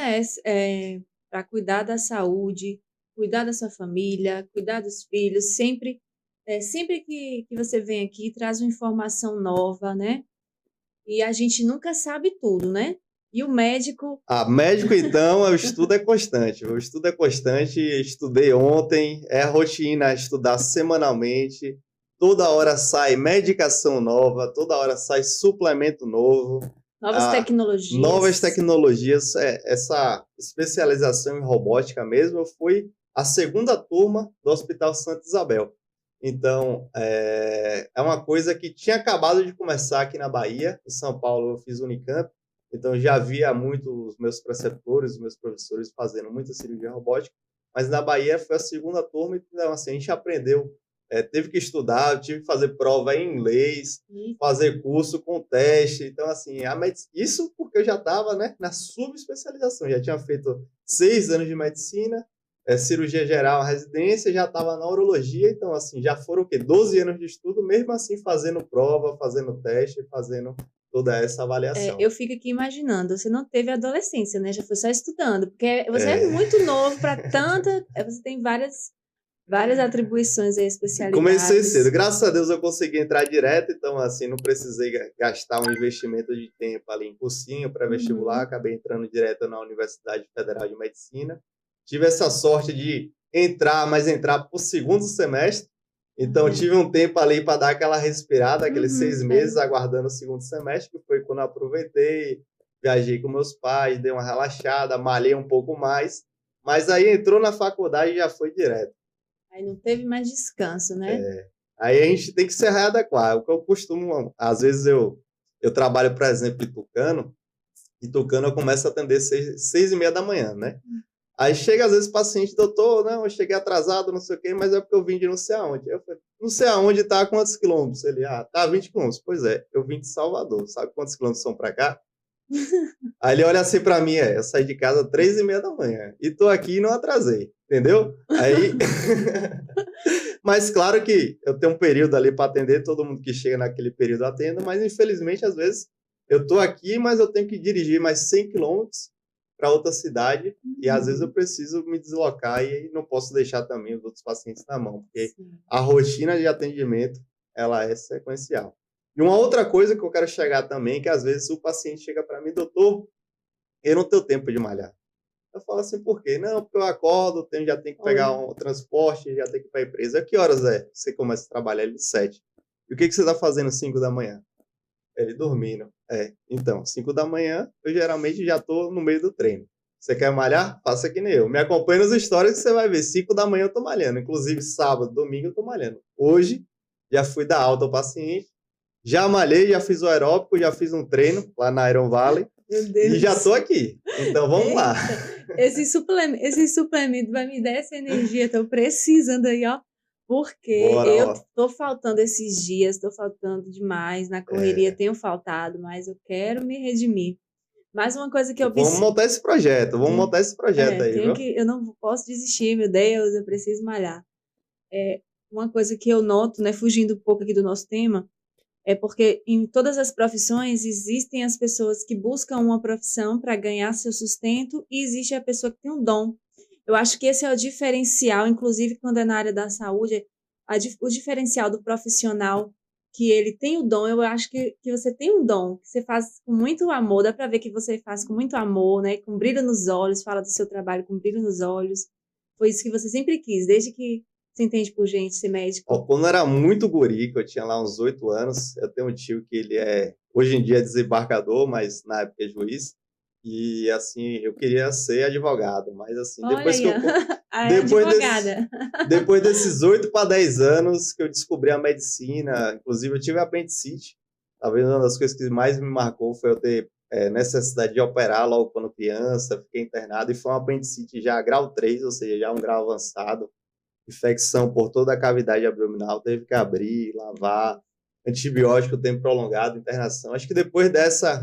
para cuidar da saúde, cuidar da sua família, cuidar dos filhos, sempre que você vem aqui, traz uma informação nova, né? E a gente nunca sabe tudo, né? E o médico... Médico, então, o estudo é constante. O estudo é constante, estudei ontem, é a rotina estudar semanalmente, toda hora sai medicação nova, toda hora sai suplemento novo. Novas tecnologias. Essa especialização em robótica mesmo, eu fui a segunda turma do Hospital Santa Isabel. Então, é uma coisa que tinha acabado de começar aqui na Bahia. Em São Paulo eu fiz Unicamp, então já via muito os meus preceptores, os meus professores fazendo muita cirurgia robótica, mas na Bahia foi a segunda turma, então assim, a gente aprendeu, teve que estudar, eu tive que fazer prova em inglês, fazer curso com teste, então assim, isso porque eu já estava, né, na subespecialização, já tinha feito 6 anos de medicina, cirurgia geral, residência, já estava na urologia, então assim, já foram o quê? 12 anos de estudo, mesmo assim fazendo prova, fazendo teste, fazendo toda essa avaliação. Eu fico aqui imaginando, você não teve adolescência, né? Já foi só estudando, porque você é muito novo para tanta... Você tem várias atribuições e especialidades. Comecei cedo, graças a Deus eu consegui entrar direto, então assim, não precisei gastar um investimento de tempo ali em cursinho para vestibular, acabei entrando direto na Universidade Federal de Medicina. Tive essa sorte de entrar para o segundo semestre, então tive um tempo ali para dar aquela respirada, aqueles 6 meses aguardando o segundo semestre, que foi quando eu aproveitei, viajei com meus pais, dei uma relaxada, malhei um pouco mais, mas aí entrou na faculdade e já foi direto. Aí não teve mais descanso, né? Aí a gente tem que se readequar. O que eu costumo, às vezes eu trabalho, por exemplo, em Tucano eu começo a atender 6h30 da manhã, né? Aí chega às vezes o paciente, doutor, não, eu cheguei atrasado, não sei o quê, mas é porque eu vim de não sei aonde. Eu falei, não sei aonde, tá a quantos quilômetros? Ele, tá a 20 quilômetros. Pois é, eu vim de Salvador, sabe quantos quilômetros são para cá? Aí ele olha assim para mim, eu saí de casa 3h30 da manhã e tô aqui e não atrasei, entendeu? Aí, mas claro que eu tenho um período ali para atender, todo mundo que chega naquele período atendo, mas infelizmente às vezes eu tô aqui, mas eu tenho que dirigir mais 100 quilômetros para outra cidade e às vezes eu preciso me deslocar e não posso deixar também os outros pacientes na mão, porque a rotina de atendimento ela é sequencial. E uma outra coisa que eu quero chegar também, que às vezes o paciente chega para mim, doutor, eu não tenho tempo de malhar. Eu falo assim, por quê? Não, porque eu acordo, já tenho que pegar Olha, um transporte, já tenho que ir para a empresa. Que horas é? Você começa a trabalhar ele de 7. E o que você está fazendo às 5 da manhã? Ele dormindo. Então, 5 da manhã, eu geralmente já estou no meio do treino. Você quer malhar? Faça que nem eu. Me acompanhe nas histórias que você vai ver. 5 da manhã eu estou malhando. Inclusive, sábado, domingo eu estou malhando. Hoje, já fui dar alta ao paciente. Já malhei, já fiz o aeróbico, já fiz um treino lá na Iron Valley. meu E já Deus. estou aqui. Então, vamos lá. Esse suplemento vai me dar essa energia. Tô precisando aí, ó. Porque Bora, eu ó. tô faltando esses dias, tô faltando demais na correria, tenho faltado, mas eu quero me redimir. Mais uma coisa que eu Vamos montar esse projeto. Vamos montar esse projeto aí, viu? eu não posso desistir, meu Deus, eu preciso malhar. Uma coisa que eu noto, né, fugindo um pouco aqui do nosso tema, é porque em todas as profissões existem as pessoas que buscam uma profissão para ganhar seu sustento e existe a pessoa que tem um dom. Eu acho que esse é o diferencial, inclusive quando é na área da saúde, o diferencial do profissional que ele tem o dom. Eu acho que você tem um dom, que você faz com muito amor, dá para ver que você faz com muito amor, né, com brilho nos olhos, fala do seu trabalho com brilho nos olhos. Foi isso que você sempre quis, desde que você entende por gente, ser médico. Quando eu era muito guri, que eu tinha lá uns 8 anos, eu tenho um tio que ele hoje em dia é desembargador, mas na época é juiz. E assim, eu queria ser advogado, mas assim, Olha depois aí, que eu a depois advogada. depois desses 8 para 10 anos que eu descobri a medicina, inclusive eu tive apendicite. Talvez uma das coisas que mais me marcou foi eu ter necessidade de operar logo quando criança, fiquei internado e foi um apendicite já grau 3, ou seja, já um grau avançado, infecção por toda a cavidade abdominal, teve que abrir, lavar, antibiótico tempo prolongado, internação. Acho que depois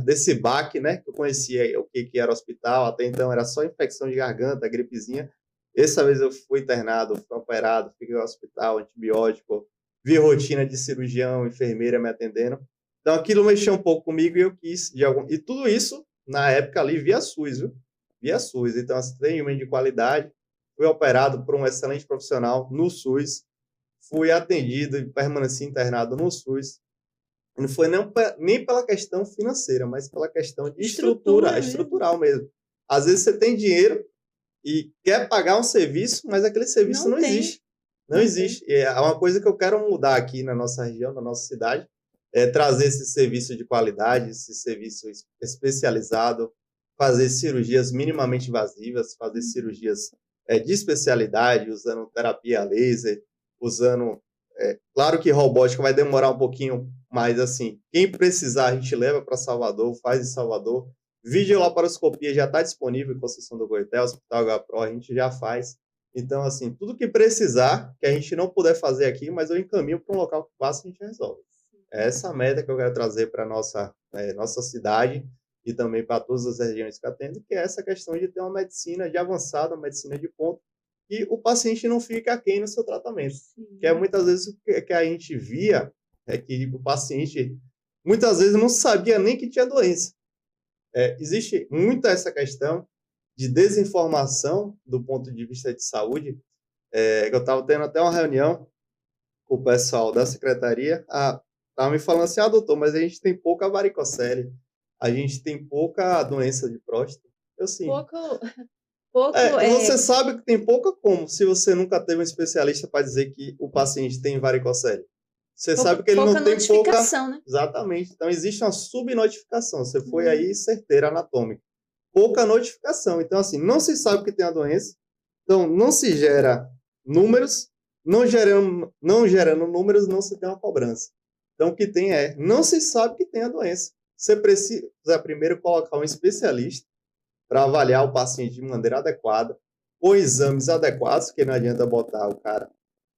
desse baque, né, que eu conhecia o que era hospital, até então era só infecção de garganta, gripezinha. Dessa vez eu fui internado, fui operado, fiquei no hospital, antibiótico, vi rotina de cirurgião, enfermeira me atendendo. Então aquilo mexeu um pouco comigo e eu quis e tudo isso na época ali via SUS, viu? Via SUS. Então atendimento de qualidade, fui operado por um excelente profissional no SUS, fui atendido e permaneci internado no SUS. Não foi nem pela questão financeira, mas pela questão de estrutural mesmo. Às vezes você tem dinheiro e quer pagar um serviço, mas aquele serviço não existe. Não existe. É uma coisa que eu quero mudar aqui na nossa região, na nossa cidade, é trazer esse serviço de qualidade, esse serviço especializado, fazer cirurgias minimamente invasivas, fazer cirurgias de especialidade, usando terapia laser, usando... claro que robótica vai demorar um pouquinho, mas assim, quem precisar a gente leva para Salvador, faz em Salvador. Videolaparoscopia já está disponível em Conceição do Goitel, Hospital HPro, a gente já faz. Então, assim, tudo que precisar, que a gente não puder fazer aqui, mas eu encaminho para um local que faça, a gente resolve. É essa meta que eu quero trazer para a nossa cidade e também para todas as regiões que atendem, que é essa questão de ter uma medicina de avançada, uma medicina de ponto, e o paciente não fica aquém no seu tratamento. Que é muitas vezes o que a gente via é que o paciente muitas vezes não sabia nem que tinha doença. Existe muita essa questão de desinformação do ponto de vista de saúde. Eu estava tendo até uma reunião com o pessoal da secretaria, estava me falando assim, doutor, mas a gente tem pouca varicocele, a gente tem pouca doença de próstata. Eu sim. Você sabe que tem pouca como, se você nunca teve um especialista para dizer que o paciente tem varicocele. Você sabe que ele não tem pouca... né? Exatamente. Então, existe uma subnotificação. Você foi aí certeira anatômica. Pouca notificação. Então, assim, não se sabe que tem a doença. Então, não se gera números. Não gerando números, não se tem uma cobrança. Então, o que tem não se sabe que tem a doença. Você precisa primeiro colocar um especialista para avaliar o paciente de maneira adequada, com exames adequados, que não adianta botar o cara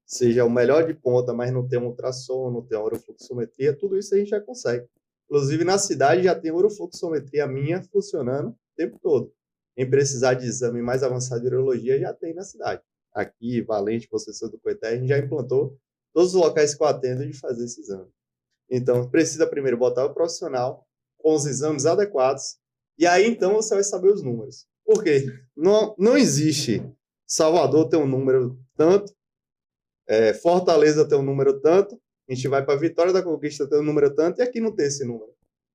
seja o melhor de ponta, mas não tem um ultrassom, não tem uma urofluxometria, tudo isso a gente já consegue. Inclusive, na cidade já tem urofluxometria minha funcionando o tempo todo. Em precisar de exame mais avançado de urologia, já tem na cidade. Aqui, Valente, Conceição do Goitel, a gente já implantou todos os locais que eu atendo de fazer esse exame. Então, precisa primeiro botar o profissional com os exames adequados, e aí, então, você vai saber os números. Por quê? Não existe Salvador tem um número tanto, Fortaleza tem um número tanto, A gente vai para Vitória da Conquista, tem um número tanto, e aqui não tem esse número.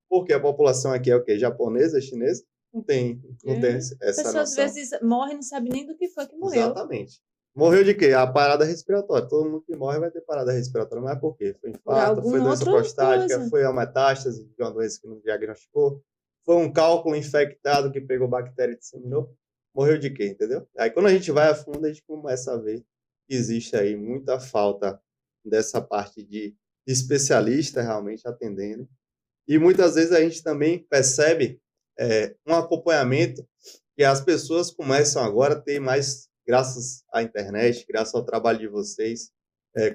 Porque a população aqui é o quê? Japonesa, chinesa? Não tem As essa pessoas às noção. vezes morrem e não sabem nem do que foi que morreu. Exatamente. Morreu de quê? A parada respiratória. Todo mundo que morre vai ter parada respiratória. Mas por quê? Foi infarto, foi doença prostática, foi a metástase de uma doença que não diagnosticou, foi um cálculo infectado que pegou bactéria e disseminou. Morreu de quê? Entendeu? Aí quando a gente vai a fundo, a gente começa a ver que existe aí muita falta dessa parte de especialista realmente atendendo. E muitas vezes a gente também percebe um acompanhamento que as pessoas começam agora a ter mais, graças à internet, graças ao trabalho de vocês,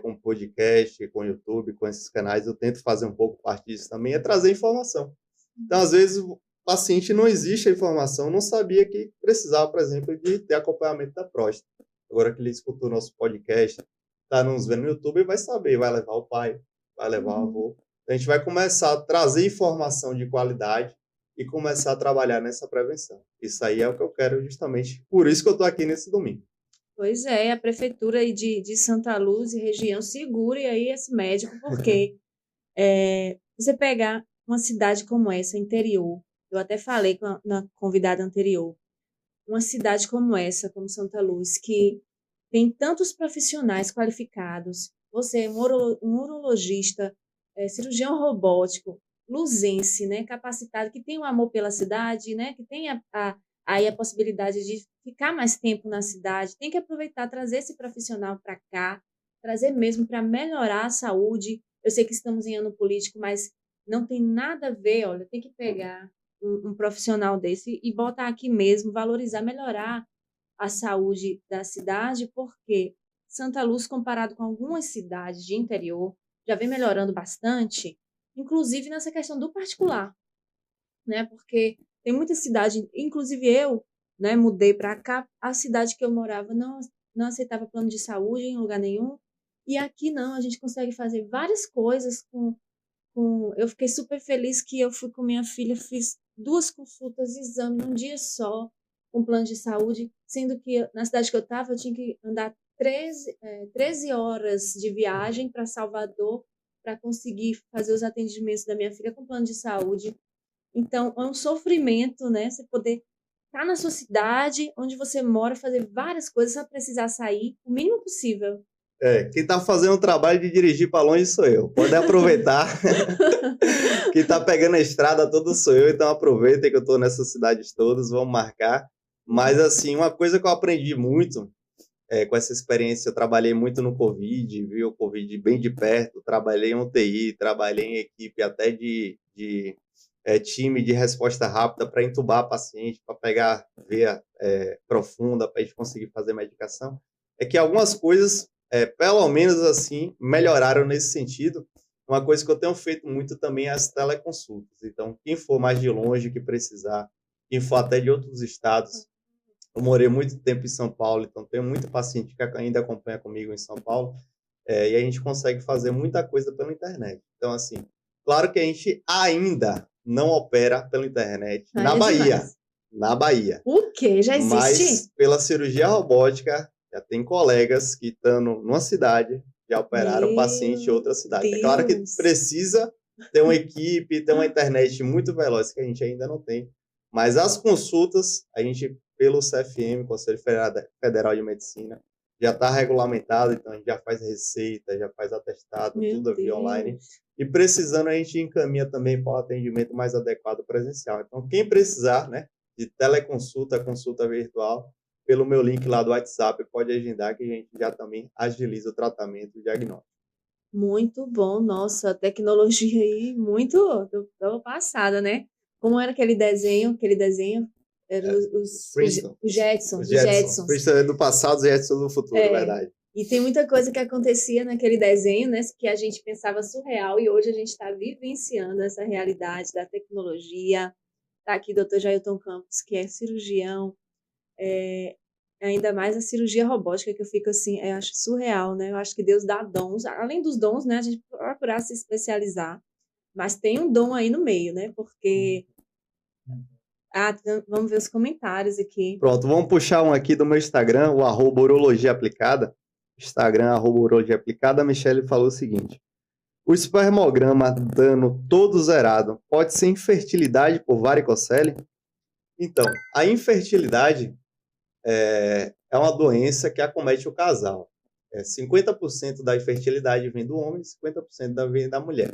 com podcast, com YouTube, com esses canais, eu tento fazer um pouco parte disso também, é trazer informação. Então, às vezes, o paciente não existe a informação, não sabia que precisava, por exemplo, de ter acompanhamento da próstata. Agora que ele escutou o nosso podcast, está nos vendo no YouTube, vai saber, vai levar o pai, vai levar o avô. Então, a gente vai começar a trazer informação de qualidade e começar a trabalhar nessa prevenção. Isso aí é o que eu quero justamente, por isso que eu estou aqui nesse domingo. Pois é, a prefeitura aí de Santa Luz e região, segure aí esse médico, porque você pegar uma cidade como essa, interior, eu até falei na convidada anterior, uma cidade como essa, como Santa Luz, que tem tantos profissionais qualificados, você é um urologista, cirurgião robótico, luzense, né, capacitado, que tem um amor pela cidade, né, que tem aí a possibilidade de ficar mais tempo na cidade, tem que aproveitar, trazer esse profissional para cá, trazer mesmo para melhorar a saúde. Eu sei que estamos em ano político, mas não tem nada a ver, olha, tem que pegar um profissional desse e botar aqui mesmo, valorizar, melhorar a saúde da cidade, porque Santa Luz, comparado com algumas cidades de interior, já vem melhorando bastante, inclusive nessa questão do particular, né? Porque tem muita cidade, inclusive eu, né, mudei para cá, a cidade que eu morava não aceitava plano de saúde em lugar nenhum, e aqui não, a gente consegue fazer várias coisas eu fiquei super feliz que eu fui com minha filha, fiz 2 consultas, exame num dia só, com plano de saúde, sendo que na cidade que eu estava, eu tinha que andar 13 horas de viagem para Salvador para conseguir fazer os atendimentos da minha filha com plano de saúde. Então, é um sofrimento, né? Você poder estar na sua cidade, onde você mora, fazer várias coisas, só precisar sair o mínimo possível. Quem está fazendo o trabalho de dirigir para longe sou eu. Pode aproveitar. Quem está pegando a estrada toda sou eu, então aproveitem que eu estou nessas cidades todas, vamos marcar. Mas, assim, uma coisa que eu aprendi muito com essa experiência, eu trabalhei muito no Covid, vi o Covid bem de perto, trabalhei em UTI, trabalhei em equipe até de time de resposta rápida para entubar paciente, para pegar veia profunda, para a gente conseguir fazer medicação. É que algumas coisas, pelo menos assim, melhoraram nesse sentido. Uma coisa que eu tenho feito muito também é as teleconsultas. Então, quem for mais de longe que precisar, quem for até de outros estados, eu morei muito tempo em São Paulo, então tenho muito paciente que ainda acompanha comigo em São Paulo, e a gente consegue fazer muita coisa pela internet. Então, assim, claro que a gente ainda não opera pela internet na Bahia. Na Bahia. O quê? Já existe? Mas pela cirurgia robótica, já tem colegas que estão numa cidade, já operaram paciente em outra cidade. É claro que precisa ter uma equipe, ter uma internet muito veloz, que a gente ainda não tem. Mas as consultas, a gente, pelo CFM, Conselho Federal de Medicina, já está regulamentado, então a gente já faz receita, já faz atestado, tudo via online. E precisando, a gente encaminha também para o atendimento mais adequado presencial. Então, quem precisar, né, de teleconsulta, consulta virtual, pelo meu link lá do WhatsApp, pode agendar que a gente já também agiliza o tratamento e o diagnóstico. Muito bom, nossa, tecnologia aí, muito passada, né? Como era aquele desenho? Eram os Jetsons. Os Flintstones é do passado, os Jetsons do futuro, verdade. E tem muita coisa que acontecia naquele desenho, né, que a gente pensava surreal, e hoje a gente está vivenciando essa realidade da tecnologia. Está aqui o Dr. Jailton Campos, que é cirurgião, ainda mais a cirurgia robótica, que eu fico assim, eu acho surreal, né? Eu acho que Deus dá dons, além dos dons, né, a gente procurar se especializar, mas tem um dom aí no meio, né? Porque vamos ver os comentários aqui. Pronto, vamos puxar um aqui do meu Instagram, o @urologiaaplicada. Instagram, @urologiaaplicada. A Michelle falou o seguinte: O espermograma dando todo zerado pode ser infertilidade por varicocele? Então, a infertilidade é uma doença que acomete o casal. 50% da infertilidade vem do homem, 50% vem da mulher.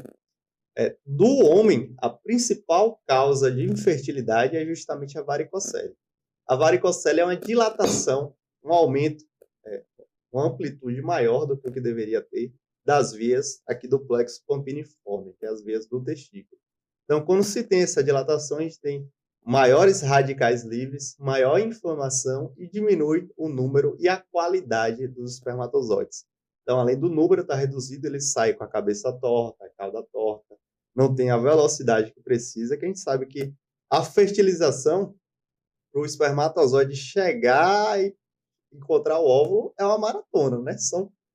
Do homem, a principal causa de infertilidade é justamente a varicocele. A varicocele é uma dilatação, um aumento, uma amplitude maior do que o que deveria ter das vias aqui do plexo pampiniforme, que é as vias do testículo. Então, quando se tem essa dilatação, a gente tem maiores radicais livres, maior inflamação e diminui o número e a qualidade dos espermatozoides. Então, além do número estar reduzido, ele sai com a cabeça torta, a cauda torta, não tem a velocidade que precisa, que a gente sabe que a fertilização para o espermatozoide chegar e encontrar o óvulo é uma maratona, né?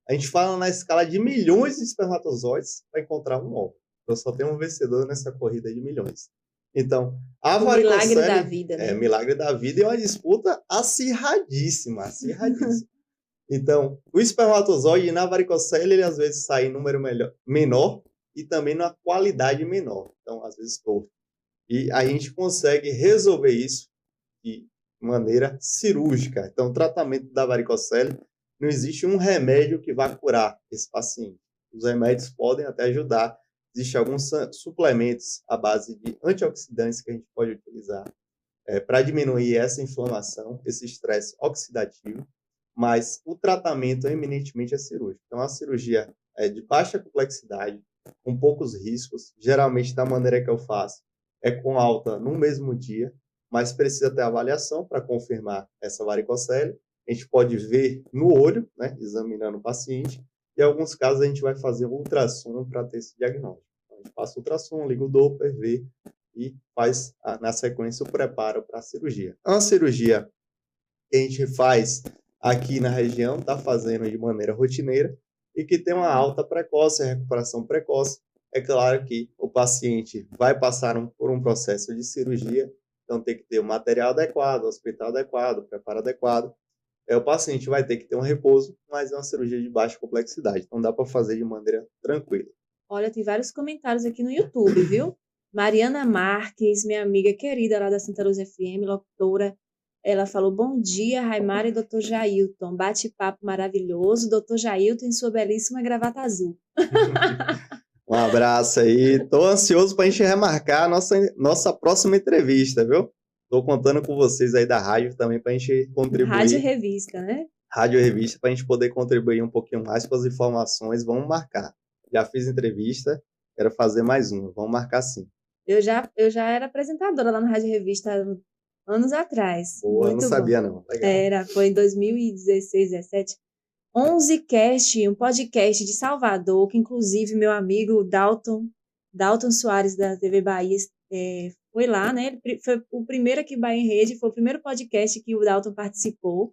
A gente fala na escala de milhões de espermatozoides para encontrar um óvulo. Então, só tem um vencedor nessa corrida de milhões. Então, a varicocele... milagre da vida, né? Milagre da vida e uma disputa acirradíssima, acirradíssima. Então, o espermatozoide na varicocele, ele às vezes sai em número menor e também numa qualidade menor. Então, às vezes, torto. E a gente consegue resolver isso de maneira cirúrgica. Então, o tratamento da varicocele, não existe um remédio que vá curar esse paciente. Os remédios podem até ajudar. Existem alguns suplementos à base de antioxidantes que a gente pode utilizar para diminuir essa inflamação, esse estresse oxidativo, mas o tratamento eminentemente é cirúrgico. Então, a cirurgia é de baixa complexidade, com poucos riscos, geralmente da maneira que eu faço, é com alta no mesmo dia, mas precisa ter avaliação para confirmar essa varicocele. A gente pode ver no olho, né, examinando o paciente, e em alguns casos a gente vai fazer um ultrassom para ter esse diagnóstico. Então, a gente passa o ultrassom, liga o Doppler, vê e faz, na sequência, o preparo para a cirurgia. É uma cirurgia que a gente faz aqui na região, está fazendo de maneira rotineira, e que tem uma alta precoce, recuperação precoce. É claro que o paciente vai passar por um processo de cirurgia, então tem que ter o material adequado, o hospital adequado, o preparo adequado. O paciente vai ter que ter um repouso, mas é uma cirurgia de baixa complexidade, então dá para fazer de maneira tranquila. Olha, tem vários comentários aqui no YouTube, viu? Mariana Marques, minha amiga querida lá da Santa Luz FM, locutora, ela falou, bom dia, Raimara e Dr. Jailton, bate-papo maravilhoso, Dr. Jailton em sua belíssima gravata azul. Um abraço aí, estou ansioso para a gente remarcar a nossa próxima entrevista, viu? Estou contando com vocês aí da rádio também para a gente contribuir. Rádio Revista, né? Rádio Revista, para a gente poder contribuir um pouquinho mais com as informações, vamos marcar. Já fiz entrevista, quero fazer mais uma, vamos marcar sim. Eu já era apresentadora lá na Rádio Revista anos atrás. Boa, eu não sabia não. Legal. Foi em 2016, 17. 11cast, um podcast de Salvador, que inclusive meu amigo Dalton Soares da TV Bahia foi lá, né? Ele foi o primeiro aqui Bahia em Rede, foi o primeiro podcast que o Dalton participou.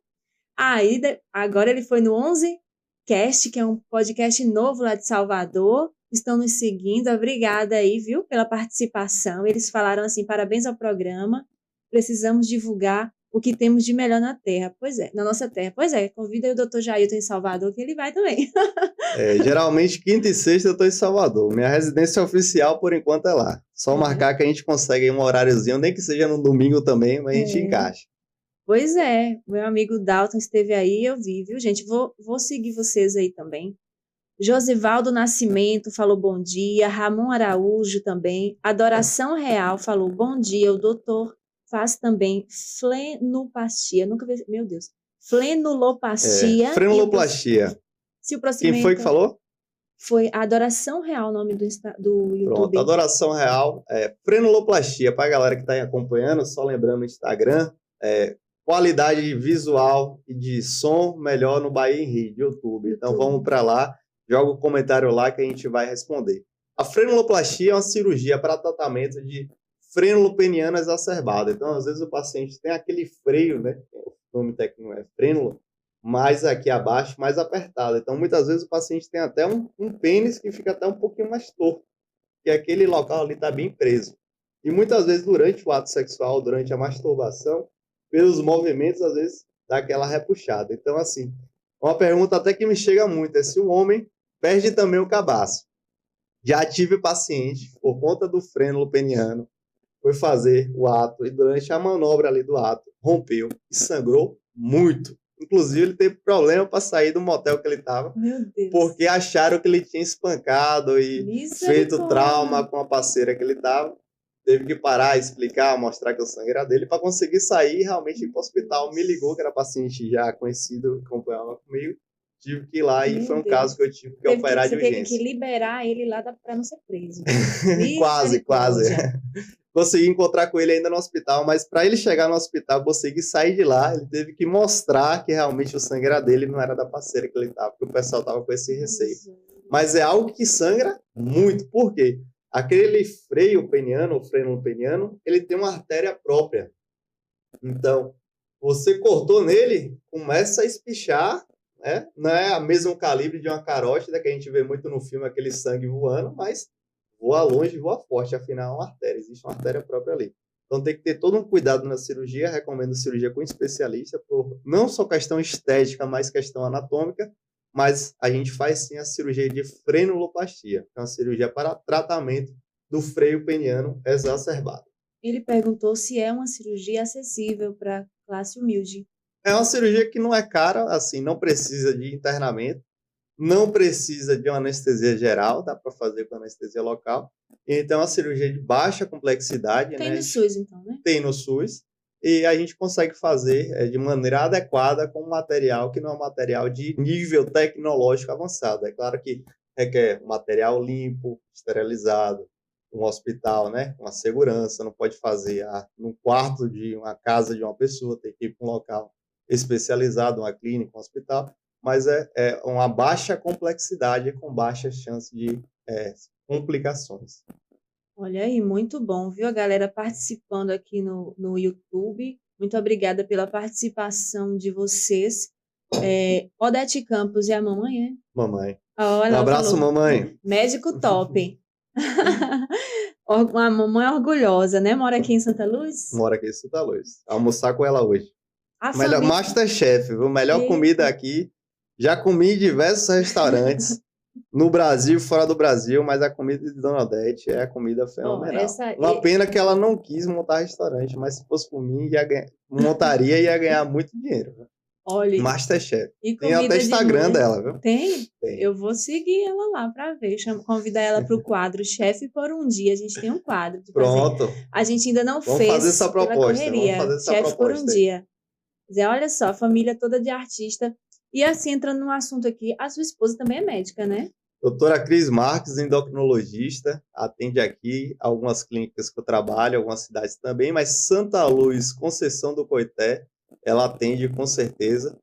Aí, agora ele foi no 11cast, que é um podcast novo lá de Salvador. Estão nos seguindo, obrigada aí, viu, pela participação. Eles falaram assim, parabéns ao programa, precisamos divulgar o que temos de melhor na terra. Pois é, na nossa terra. Pois é, convida aí o Dr. Jailton em Salvador, que ele vai também. Geralmente, quinta e sexta eu estou em Salvador. Minha residência oficial, por enquanto, é lá. Só marcar que a gente consegue um horáriozinho, nem que seja no domingo também, mas a gente encaixa. Pois é, meu amigo Dalton esteve aí, eu vi, viu, gente? Vou seguir vocês aí também. Josivaldo Nascimento falou bom dia, Ramon Araújo também, Adoração Real falou bom dia, o doutor faz também flenoplastia, nunca vi, meu Deus, flenuloplastia. Frenuloplastia. Se o procedimento... Quem foi que falou? Foi Adoração Real, o nome do YouTube. Pronto, Adoração Real, frenuloplastia, para a galera que está aí acompanhando, só lembrando o Instagram, qualidade visual e de som melhor no Bahia em Rede, YouTube. Então vamos para lá. Joga o comentário lá que a gente vai responder. A frenuloplastia é uma cirurgia para tratamento de frênulo peniano exacerbado. Então, às vezes, o paciente tem aquele freio, né? O nome técnico é frênulo, mais aqui abaixo, mais apertado. Então, muitas vezes, o paciente tem até um pênis que fica até um pouquinho mais torto, que aquele local ali está bem preso. E muitas vezes, durante o ato sexual, durante a masturbação, pelos movimentos, às vezes, dá aquela repuxada. Então, assim, uma pergunta até que me chega muito é se o homem perde também o cabaço. Já tive paciente, por conta do frênulo peniano, foi fazer o ato e durante a manobra ali do ato, rompeu e sangrou muito. Inclusive, ele teve problema para sair do motel que ele estava, Meu Deus. porque acharam que ele tinha espancado e feito trauma com a parceira que ele estava. Teve que parar, explicar, mostrar que o sangue era dele para conseguir sair e realmente ir para o hospital. Me ligou, que era paciente já conhecido, acompanhava comigo. Tive que ir lá e foi um caso que eu tive que operar de urgência. Você teve que liberar ele lá para não ser preso. Quase. Consegui encontrar com ele ainda no hospital, mas para ele chegar no hospital, conseguir sair de lá, ele teve que mostrar que realmente o sangue era dele e não era da parceira que ele estava, porque o pessoal estava com esse receio. Mas é algo que sangra muito. Por quê? Aquele freio peniano, o frênulo peniano, ele tem uma artéria própria. Então, você cortou nele, começa a espichar, né? Não é a mesmo calibre de uma carótida que a gente vê muito no filme, aquele sangue voando, mas voa longe, voa forte, afinal é uma artéria, existe uma artéria própria ali. Então tem que ter todo um cuidado na cirurgia, recomendo cirurgia com especialista, por não só questão estética, mas questão anatômica, mas a gente faz sim a cirurgia de frenuloplastia, que é uma cirurgia para tratamento do freio peniano exacerbado. Ele perguntou se é uma cirurgia acessível para classe humilde. É uma cirurgia que não é cara, assim, não precisa de internamento, não precisa de uma anestesia geral, dá para fazer com anestesia local. Então, é uma cirurgia de baixa complexidade. Tem no SUS, então, né? Tem no SUS. E a gente consegue fazer de maneira adequada com um material que não é um material de nível tecnológico avançado. É claro que requer um material limpo, esterilizado, um hospital, né? Uma segurança, não pode fazer num quarto de uma casa de uma pessoa, tem que ir para um local especializado, uma clínica, um hospital, mas é uma baixa complexidade com baixa chance de complicações. Olha aí, muito bom, viu? A galera participando aqui no YouTube. Muito obrigada pela participação de vocês. Odete Campos e a mamãe, é? Mamãe. Olha, um abraço, mamãe. Médico top. Uma mamãe orgulhosa, né? Mora aqui em Santa Luz? Mora aqui em Santa Luz. Almoçar com ela hoje. Melhor Masterchef, viu? Melhor comida aqui. Já comi em diversos restaurantes. No Brasil e fora do Brasil, mas a comida de Dona Odete é a comida fenomenal. Uma pena que ela não quis montar restaurante, mas se fosse por mim, montaria e ia ganhar muito dinheiro. Né? Olha, Masterchef. Tem até Instagram dela, viu? Tem? Eu vou seguir ela lá para ver. Convidar ela para o quadro Chefe por um Dia. A gente tem um quadro. Pronto. A gente ainda não Vamos fez. Fazer essa proposta. Correria. Vamos fazer essa Chefe proposta por um Dia. Dizer, olha só, a família toda de artista. E assim, entrando no assunto aqui, a sua esposa também é médica, né? Doutora Cris Marques, endocrinologista, atende aqui algumas clínicas que eu trabalho, algumas cidades também, mas Santa Luz, Conceição do Coité, ela atende com certeza.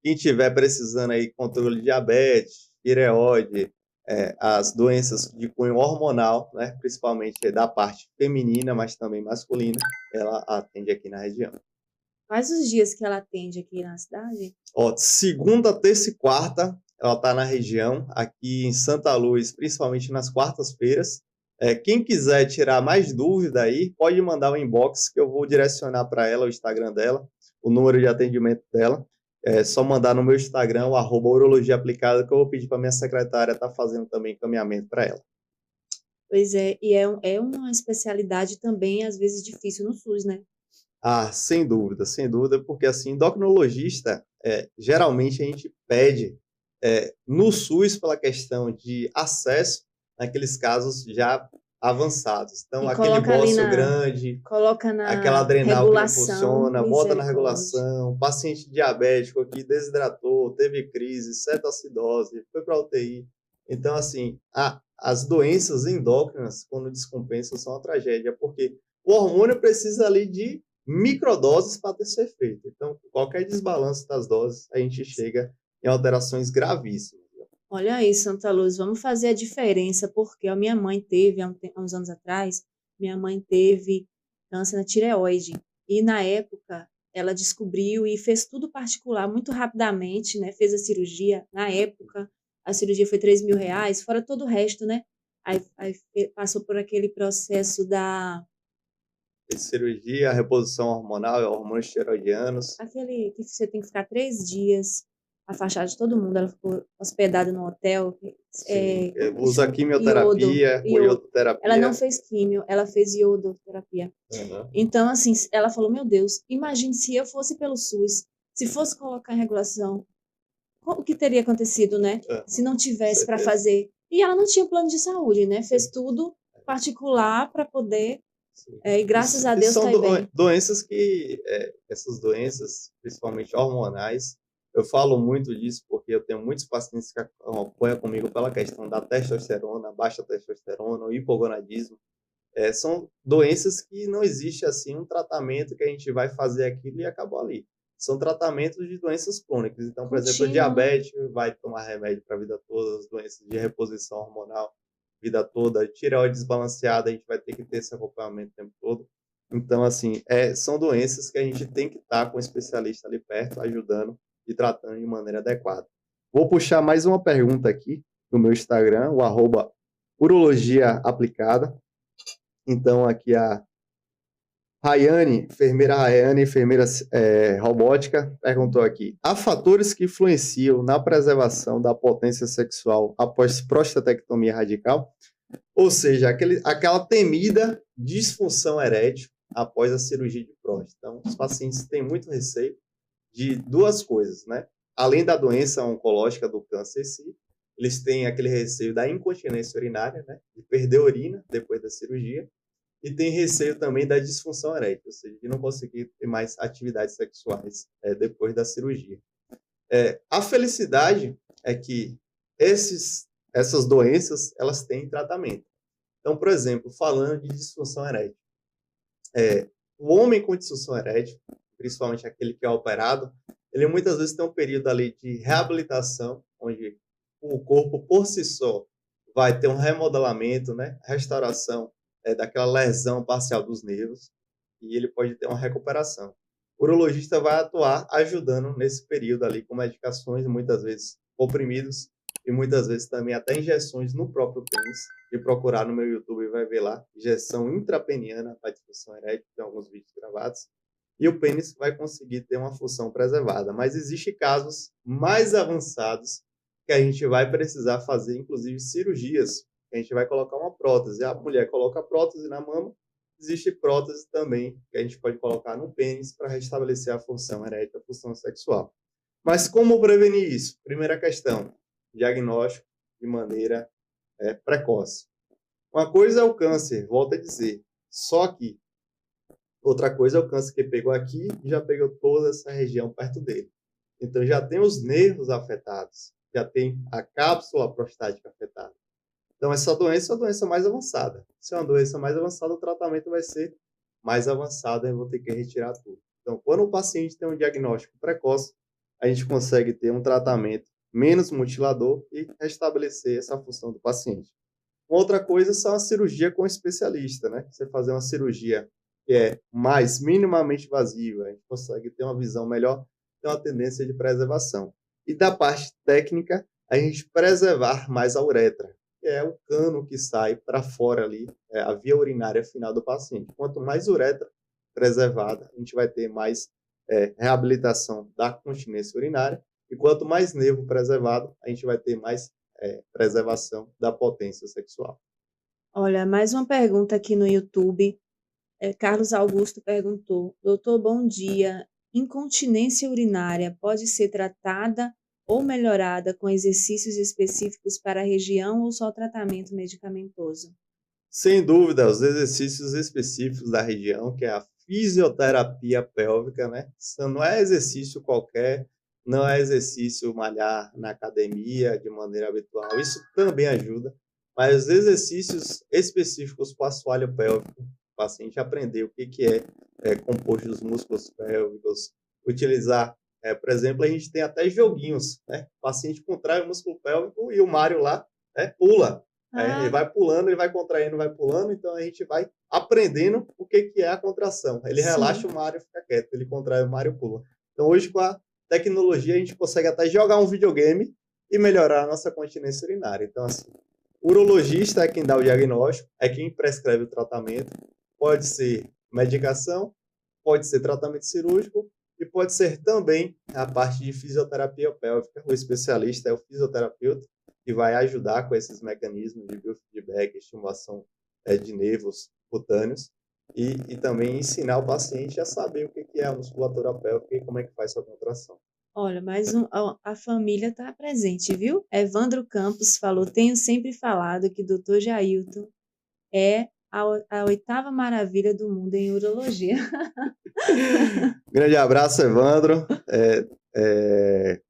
Quem tiver precisando aí controle de diabetes, tireoide, as doenças de cunho hormonal, né, principalmente da parte feminina, mas também masculina, ela atende aqui na região. Quais os dias que ela atende aqui na cidade? Segunda, terça e quarta, ela está na região, aqui em Santa Luz, principalmente nas quartas-feiras. Quem quiser tirar mais dúvida aí, pode mandar um inbox que eu vou direcionar para ela o Instagram dela, o número de atendimento dela. É só mandar no meu Instagram, o @urologiaaplicada, que eu vou pedir para minha secretária estar fazendo também encaminhamento para ela. Pois é, e é uma especialidade também, às vezes, difícil no SUS, né? Sem dúvida, porque assim, endocrinologista, geralmente a gente pede no SUS pela questão de acesso naqueles casos já avançados. Então, aquele bócio grande, aquela adrenal que não funciona, bota na regulação, paciente diabético que desidratou, teve crise, cetoacidose, foi para UTI. Então, assim, as doenças endócrinas, quando descompensam, são uma tragédia, porque o hormônio precisa ali de microdoses para ter seu efeito. Então, qualquer desbalanço das doses, a gente chega em alterações gravíssimas. Olha aí, Santa Luz, vamos fazer a diferença, porque a minha mãe teve, há uns anos atrás, minha mãe teve câncer na tireoide, e na época ela descobriu e fez tudo particular, muito rapidamente, né, fez a cirurgia, na época a cirurgia foi R$3.000, fora todo o resto, né, aí passou por aquele processo da... cirurgia, reposição hormonal, hormônios tireoidianos. Aquele que você tem que ficar 3 dias afastada de todo mundo. Ela ficou hospedada no hotel. Sim, usa Isso, quimioterapia, com ela não iodoterapia. fez químio, ela fez iodoterapia. Uhum. Então, assim, ela falou, meu Deus, imagine se eu fosse pelo SUS, se fosse colocar em regulação, o que teria acontecido, né? Se não Com tivesse para certeza. fazer. E ela não tinha plano de saúde, né? Fez tudo particular para poder, Sim. e graças a E Deus são está aí bem. doenças que, essas doenças, principalmente hormonais, eu falo muito disso porque eu tenho muitos pacientes que acompanham comigo pela questão da testosterona, baixa testosterona, o hipogonadismo. São doenças que não existe assim um tratamento que a gente vai fazer aquilo e acabou ali. São tratamentos de doenças crônicas. Então, por exemplo, a Contínuo, né? diabetes vai tomar remédio para a vida toda, as doenças de reposição hormonal vida toda, tireoide desbalanceada, a gente vai ter que ter esse acompanhamento o tempo todo. Então, assim, são doenças que a gente tem que estar com um especialista ali perto, ajudando e tratando de maneira adequada. Vou puxar mais uma pergunta aqui no meu Instagram, o @urologia aplicada. Então, aqui a Rayane, enfermeira robótica, perguntou aqui: há fatores que influenciam na preservação da potência sexual após prostatectomia radical? Ou seja, aquela temida disfunção erétil após a cirurgia de próstata. Então, os pacientes têm muito receio de duas coisas, né? Além da doença oncológica do câncer em si, eles têm aquele receio da incontinência urinária, né? De perder urina depois da cirurgia e tem receio também da disfunção erétil, ou seja, de não conseguir ter mais atividades sexuais depois da cirurgia. A felicidade é que essas doenças elas têm tratamento. Então, por exemplo, falando de disfunção erétil, o homem com disfunção erétil, principalmente aquele que é operado, ele muitas vezes tem um período ali de reabilitação, onde o corpo por si só vai ter um remodelamento, né, restauração daquela lesão parcial dos nervos, e ele pode ter uma recuperação. O urologista vai atuar ajudando nesse período ali com medicações, muitas vezes comprimidos, e muitas vezes também até injeções no próprio pênis. E procurar no meu YouTube vai ver lá, injeção intrapeniana para disfunção erétil, tem alguns vídeos gravados. E o pênis vai conseguir ter uma função preservada. Mas existem casos mais avançados que a gente vai precisar fazer, inclusive, cirurgias. A gente vai colocar uma prótese. A mulher coloca a prótese na mama. Existe prótese também que a gente pode colocar no pênis para restabelecer a função erétil, a função sexual. Mas como prevenir isso? Primeira questão, diagnóstico de maneira precoce. Uma coisa é o câncer, volto a dizer, só que outra coisa é o câncer que pegou aqui e já pegou toda essa região perto dele. Então já tem os nervos afetados, já tem a cápsula prostática afetada. Então essa doença é uma doença mais avançada. Se é uma doença mais avançada, o tratamento vai ser mais avançado, eu vou ter que retirar tudo. Então, quando o paciente tem um diagnóstico precoce, a gente consegue ter um tratamento menos mutilador e restabelecer essa função do paciente. Outra coisa são a cirurgia com especialista, né? Você fazer uma cirurgia que é mais minimamente invasiva, a gente consegue ter uma visão melhor, ter uma tendência de preservação. E da parte técnica, a gente preservar mais a uretra, que é o cano que sai para fora ali, a via urinária final do paciente. Quanto mais uretra preservada, a gente vai ter mais reabilitação da continência urinária, e quanto mais nervo preservado, a gente vai ter mais preservação da potência sexual. Olha, mais uma pergunta aqui no YouTube. Carlos Augusto perguntou: doutor, bom dia. Incontinência urinária pode ser tratada ou melhorada com exercícios específicos para a região ou só tratamento medicamentoso? Sem dúvida, os exercícios específicos da região, que é a fisioterapia pélvica, né? Isso não é exercício qualquer, não é exercício malhar na academia de maneira habitual. Isso também ajuda, mas os exercícios específicos para o assoalho pélvico, o paciente aprender o que é composto dos músculos pélvicos, utilizar, por exemplo, a gente tem até joguinhos, né? O paciente contrai o músculo pélvico e o Mário lá pula. Ele vai pulando, ele vai contraindo, vai pulando, então a gente vai aprendendo o que é a contração. Ele relaxa, o Mário fica quieto, ele contrai, o Mário pula. Então hoje com a tecnologia a gente consegue até jogar um videogame e melhorar a nossa continência urinária. Então assim, o urologista é quem dá o diagnóstico, é quem prescreve o tratamento, pode ser medicação, pode ser tratamento cirúrgico e pode ser também a parte de fisioterapia pélvica. O especialista é o fisioterapeuta, que vai ajudar com esses mecanismos de biofeedback, estimulação de nervos cutâneos, e também ensinar o paciente a saber o que é a musculatura pélvica e como é que faz sua contração. Olha, a família está presente, viu? Evandro Campos falou: tenho sempre falado que Dr. Jailton é a oitava maravilha do mundo em urologia. Grande abraço, Evandro.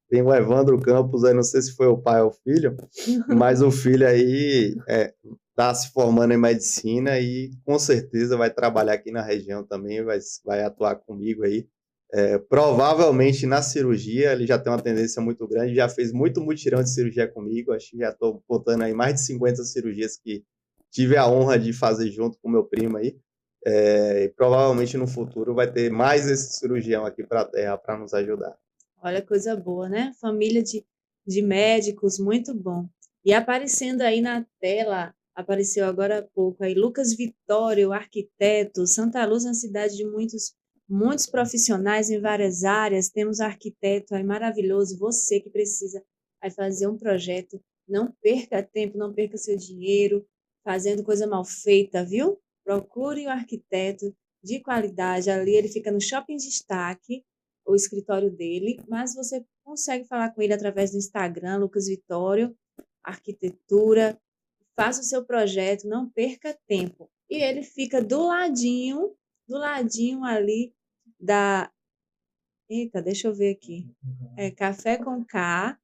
Tem o Evandro Campos, aí não sei se foi o pai ou o filho, mas o filho aí está se formando em medicina e com certeza vai trabalhar aqui na região também, vai atuar comigo aí. Provavelmente na cirurgia, ele já tem uma tendência muito grande, já fez muito mutirão de cirurgia comigo, acho que já estou contando aí mais de 50 cirurgias que tive a honra de fazer junto com meu primo aí. E provavelmente no futuro vai ter mais esse cirurgião aqui para a Terra para nos ajudar. Olha, coisa boa, né? Família de médicos, muito bom. E aparecendo aí na tela, apareceu agora há pouco aí, Lucas Vitório, arquiteto, Santa Luz é uma cidade de muitos profissionais em várias áreas, temos arquiteto aí maravilhoso, você que precisa aí fazer um projeto, não perca tempo, não perca seu dinheiro fazendo coisa mal feita, viu? Procure o arquiteto de qualidade, ali ele fica no Shopping Destaque, o escritório dele, mas você consegue falar com ele através do Instagram, Lucas Vitório, arquitetura, faça o seu projeto, não perca tempo. E ele fica do ladinho ali da... Eita, deixa eu ver aqui. Café com K,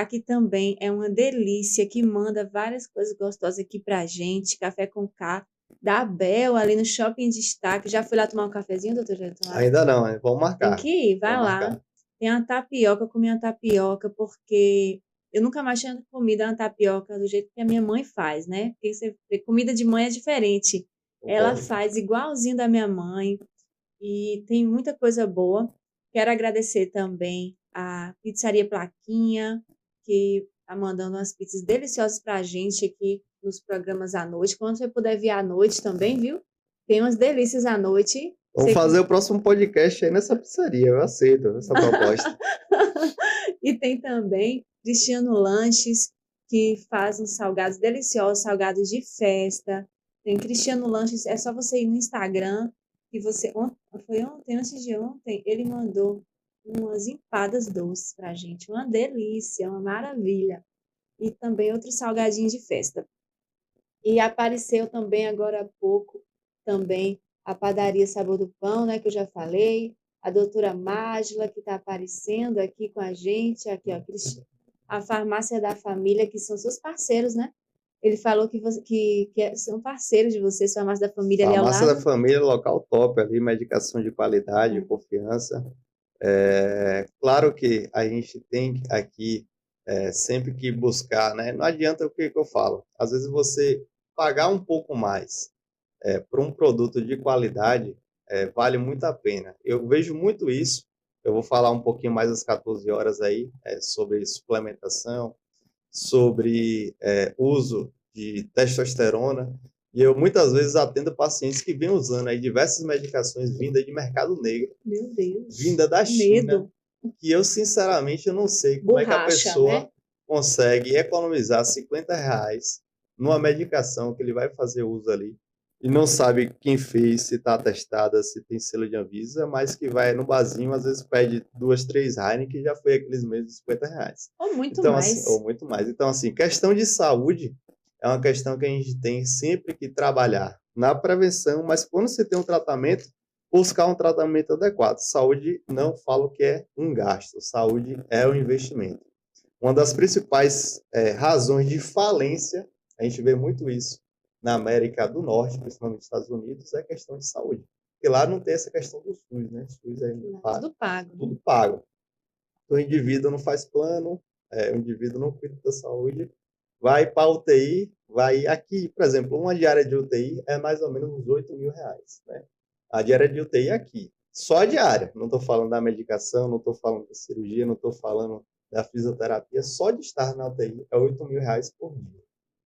que também é uma delícia, que manda várias coisas gostosas aqui pra gente. Café com K, da Bel, ali no Shopping Destaque. Já fui lá tomar um cafezinho, doutor Jeton? Ainda não, né? Vamos marcar. Tem que ir, vai Vamos lá. marcar. Tem uma tapioca, eu comi uma tapioca, porque eu nunca mais tinha comido uma tapioca do jeito que a minha mãe faz, né? Porque comida de mãe é diferente. Ela faz igualzinho da minha mãe e tem muita coisa boa. Quero agradecer também a Pizzaria Plaquinha, que está mandando umas pizzas deliciosas para a gente aqui nos programas à noite. Quando você puder vir à noite também, viu? Tem umas delícias à noite. Vamos fazer o próximo podcast aí nessa pizzaria, eu aceito essa proposta. E tem também Cristiano Lanches, que faz uns salgados deliciosos, salgados de festa. Tem Cristiano Lanches, é só você ir no Instagram, que você... Foi ontem, antes de ontem, ele mandou umas empadas doces pra gente. Uma delícia, uma maravilha. E também outros salgadinhos de festa. E apareceu também agora há pouco, também a padaria Sabor do Pão, né, que eu já falei, a doutora Mágila, que está aparecendo aqui com a gente, aqui, ó, a farmácia da família, que são seus parceiros, né? Ele falou que são parceiros de vocês, farmácia da família ali ao lado. Farmácia da família, local top ali, medicação de qualidade, confiança. Claro que a gente tem aqui sempre que buscar, né? Não adianta o que eu falo. Às vezes você pagar um pouco mais por um produto de qualidade vale muito a pena. Eu vejo muito isso. Eu vou falar um pouquinho mais às 14 horas aí sobre suplementação, sobre uso de testosterona. E eu muitas vezes atendo pacientes que vêm usando aí diversas medicações vindas de mercado negro. Meu Deus. Vinda da China. Medo. Que eu, sinceramente, eu não sei como é que a pessoa consegue economizar R$50 numa medicação que ele vai fazer uso ali e não sabe quem fez, se está atestada, se tem selo de Anvisa, mas que vai no barzinho, às vezes pede 2, 3 Heineken, que já foi aqueles mesmos R$50. Ou muito então, mais. Assim, ou muito mais. Então, assim, questão de saúde é uma questão que a gente tem sempre que trabalhar na prevenção, mas quando você tem um tratamento, buscar um tratamento adequado. Saúde, não falo que é um gasto, saúde é um investimento. Uma das principais razões de falência, a gente vê muito isso na América do Norte, principalmente nos Estados Unidos, é a questão de saúde. Porque lá não tem essa questão do SUS, né? SUS é tudo pago. Tudo pago. Então, o indivíduo não faz plano, o indivíduo não cuida da saúde, vai para a UTI, vai aqui, por exemplo, uma diária de UTI é mais ou menos uns R$8.000, né? A diária de UTI aqui, só a diária, não estou falando da medicação, não estou falando da cirurgia, não estou falando da fisioterapia, só de estar na UTI é R$8.000 por dia.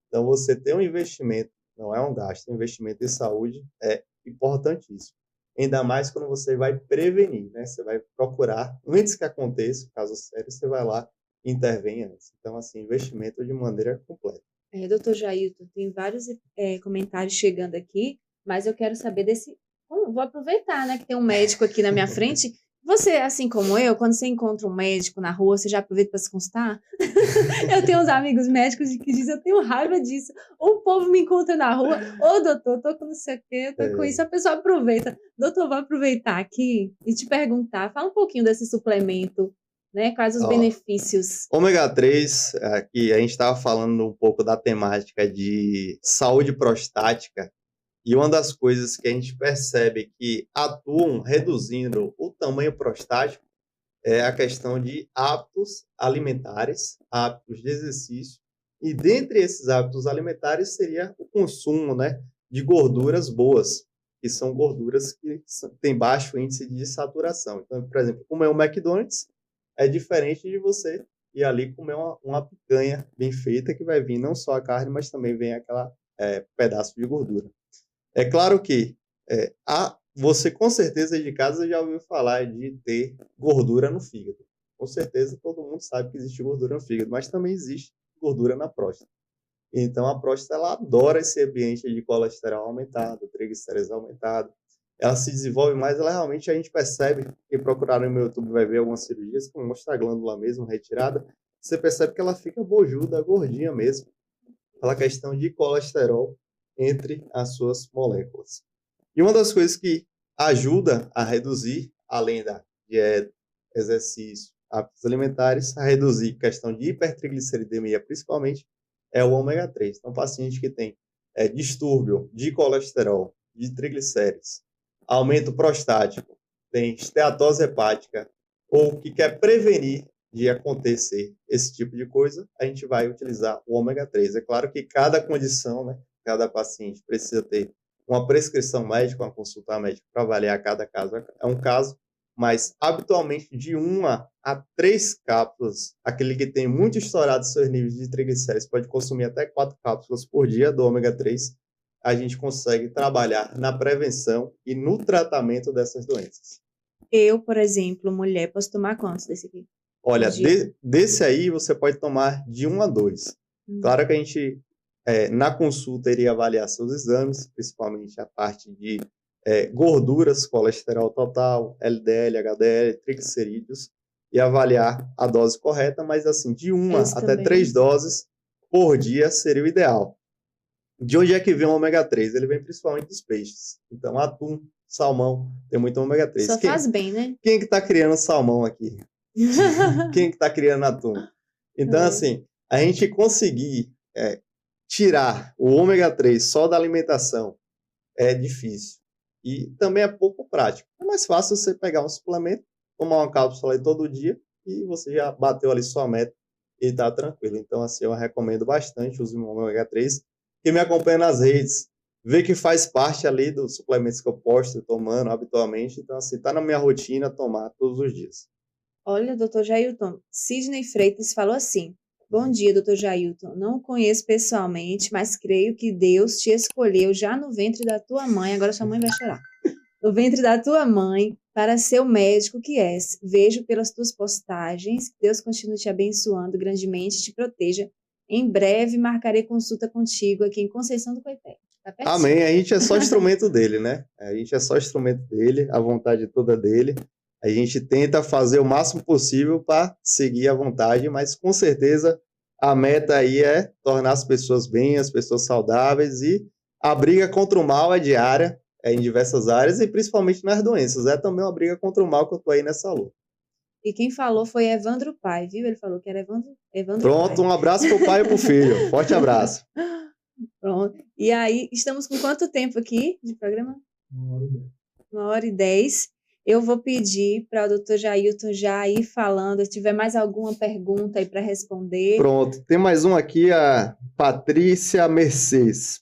Então, você ter um investimento, não é um gasto, um investimento em saúde é importantíssimo. ainda mais quando você vai prevenir, né? Você vai procurar, antes que aconteça, caso sério, você vai lá e intervém antes. Então, assim, investimento de maneira completa. Doutor Jailton, tem vários comentários chegando aqui, mas eu quero saber desse. Vou aproveitar, né, que tem um médico aqui na minha frente. Você, assim como eu, quando você encontra um médico na rua, você já aproveita para se consultar? Eu tenho uns amigos médicos que dizem, eu tenho raiva disso. O povo me encontra na rua, ô doutor, tô com não sei o quê, tô com isso, a pessoa aproveita. Doutor, vou aproveitar aqui e te perguntar, fala um pouquinho desse suplemento, né? Quais os benefícios? Ômega 3, aqui a gente estava falando um pouco da temática de saúde prostática, e uma das coisas que a gente percebe que atuam reduzindo o tamanho prostático é a questão de hábitos alimentares, hábitos de exercício, e dentre esses hábitos alimentares seria o consumo, né, de gorduras boas, que são gorduras que têm baixo índice de saturação. Então, por exemplo, comer um McDonald's é diferente de você ir ali comer uma picanha bem feita, que vai vir não só a carne, mas também vem aquela pedaço de gordura. É claro que você com certeza de casa já ouviu falar de ter gordura no fígado. Com certeza todo mundo sabe que existe gordura no fígado, mas também existe gordura na próstata. Então a próstata ela adora esse ambiente de colesterol aumentado, triglicéridos aumentado. Ela se desenvolve mais, ela realmente a gente percebe, quem procurar no meu YouTube vai ver algumas cirurgias, como mostra a glândula mesmo retirada, você percebe que ela fica bojuda, gordinha mesmo, pela questão de colesterol entre as suas moléculas. E uma das coisas que ajuda a reduzir, além da dieta, exercício, hábitos alimentares, a reduzir a questão de hipertrigliceridemia, principalmente, é o ômega 3. Então, paciente que tem distúrbio de colesterol, de triglicéridos, aumento prostático, tem esteatose hepática, ou que quer prevenir de acontecer esse tipo de coisa, a gente vai utilizar o ômega 3. É claro que cada condição, né, cada paciente precisa ter uma prescrição médica, uma consulta médica para avaliar cada caso. É um caso, mas habitualmente de 1 a 3 cápsulas, aquele que tem muito estourado seus níveis de triglicéridos pode consumir até 4 cápsulas por dia do ômega 3, a gente consegue trabalhar na prevenção e no tratamento dessas doenças. Eu, por exemplo, mulher, posso tomar quantos desse aqui? Olha, desse aí você pode tomar de 1 a 2. Claro que a gente, na consulta, iria avaliar seus exames, principalmente a parte de gorduras, colesterol total, LDL, HDL, triglicerídeos, e avaliar a dose correta, mas assim, de 1 até 3 doses por dia seria o ideal. De onde é que vem o ômega 3? Ele vem principalmente dos peixes. Então, atum, salmão, tem muito ômega 3. Só faz bem, né? Quem que está criando salmão aqui? Quem que está criando atum? Então, assim, a gente conseguir tirar o ômega 3 só da alimentação é difícil. E também é pouco prático. É mais fácil você pegar um suplemento, tomar uma cápsula aí todo dia e você já bateu ali sua meta e está tranquilo. Então, assim, eu recomendo bastante o uso do ômega 3. Quem me acompanha nas redes, vê que faz parte ali dos suplementos que eu posto tomando habitualmente. Então, assim, está na minha rotina tomar todos os dias. Olha, doutor Jailton, Sidney Freitas falou assim: bom dia, doutor Jailton. Não o conheço pessoalmente, mas creio que Deus te escolheu já no ventre da tua mãe. Agora sua mãe vai chorar. No ventre da tua mãe, para ser o médico que és. Vejo pelas tuas postagens. Deus continue te abençoando grandemente, te proteja. Em breve marcarei consulta contigo aqui em Conceição do Coité. Tá pertinho. Amém. A gente é só instrumento dele, né? A gente é só instrumento dele, a vontade toda dele. A gente tenta fazer o máximo possível para seguir a vontade, mas com certeza a meta aí é tornar as pessoas bem, as pessoas saudáveis, e a briga contra o mal é diária, em diversas áreas e principalmente nas doenças. É também uma briga contra o mal que eu estou aí nessa luta. E quem falou foi Evandro Pai, viu? Ele falou que era Evandro Pronto, Pai. Um abraço para o pai e para o filho. Forte abraço. Pronto. E aí, estamos com quanto tempo aqui de programa? 1h10. Eu vou pedir para o doutor Jailton já ir falando, se tiver mais alguma pergunta aí para responder. Pronto, tem mais um aqui, a Patrícia Mercedes.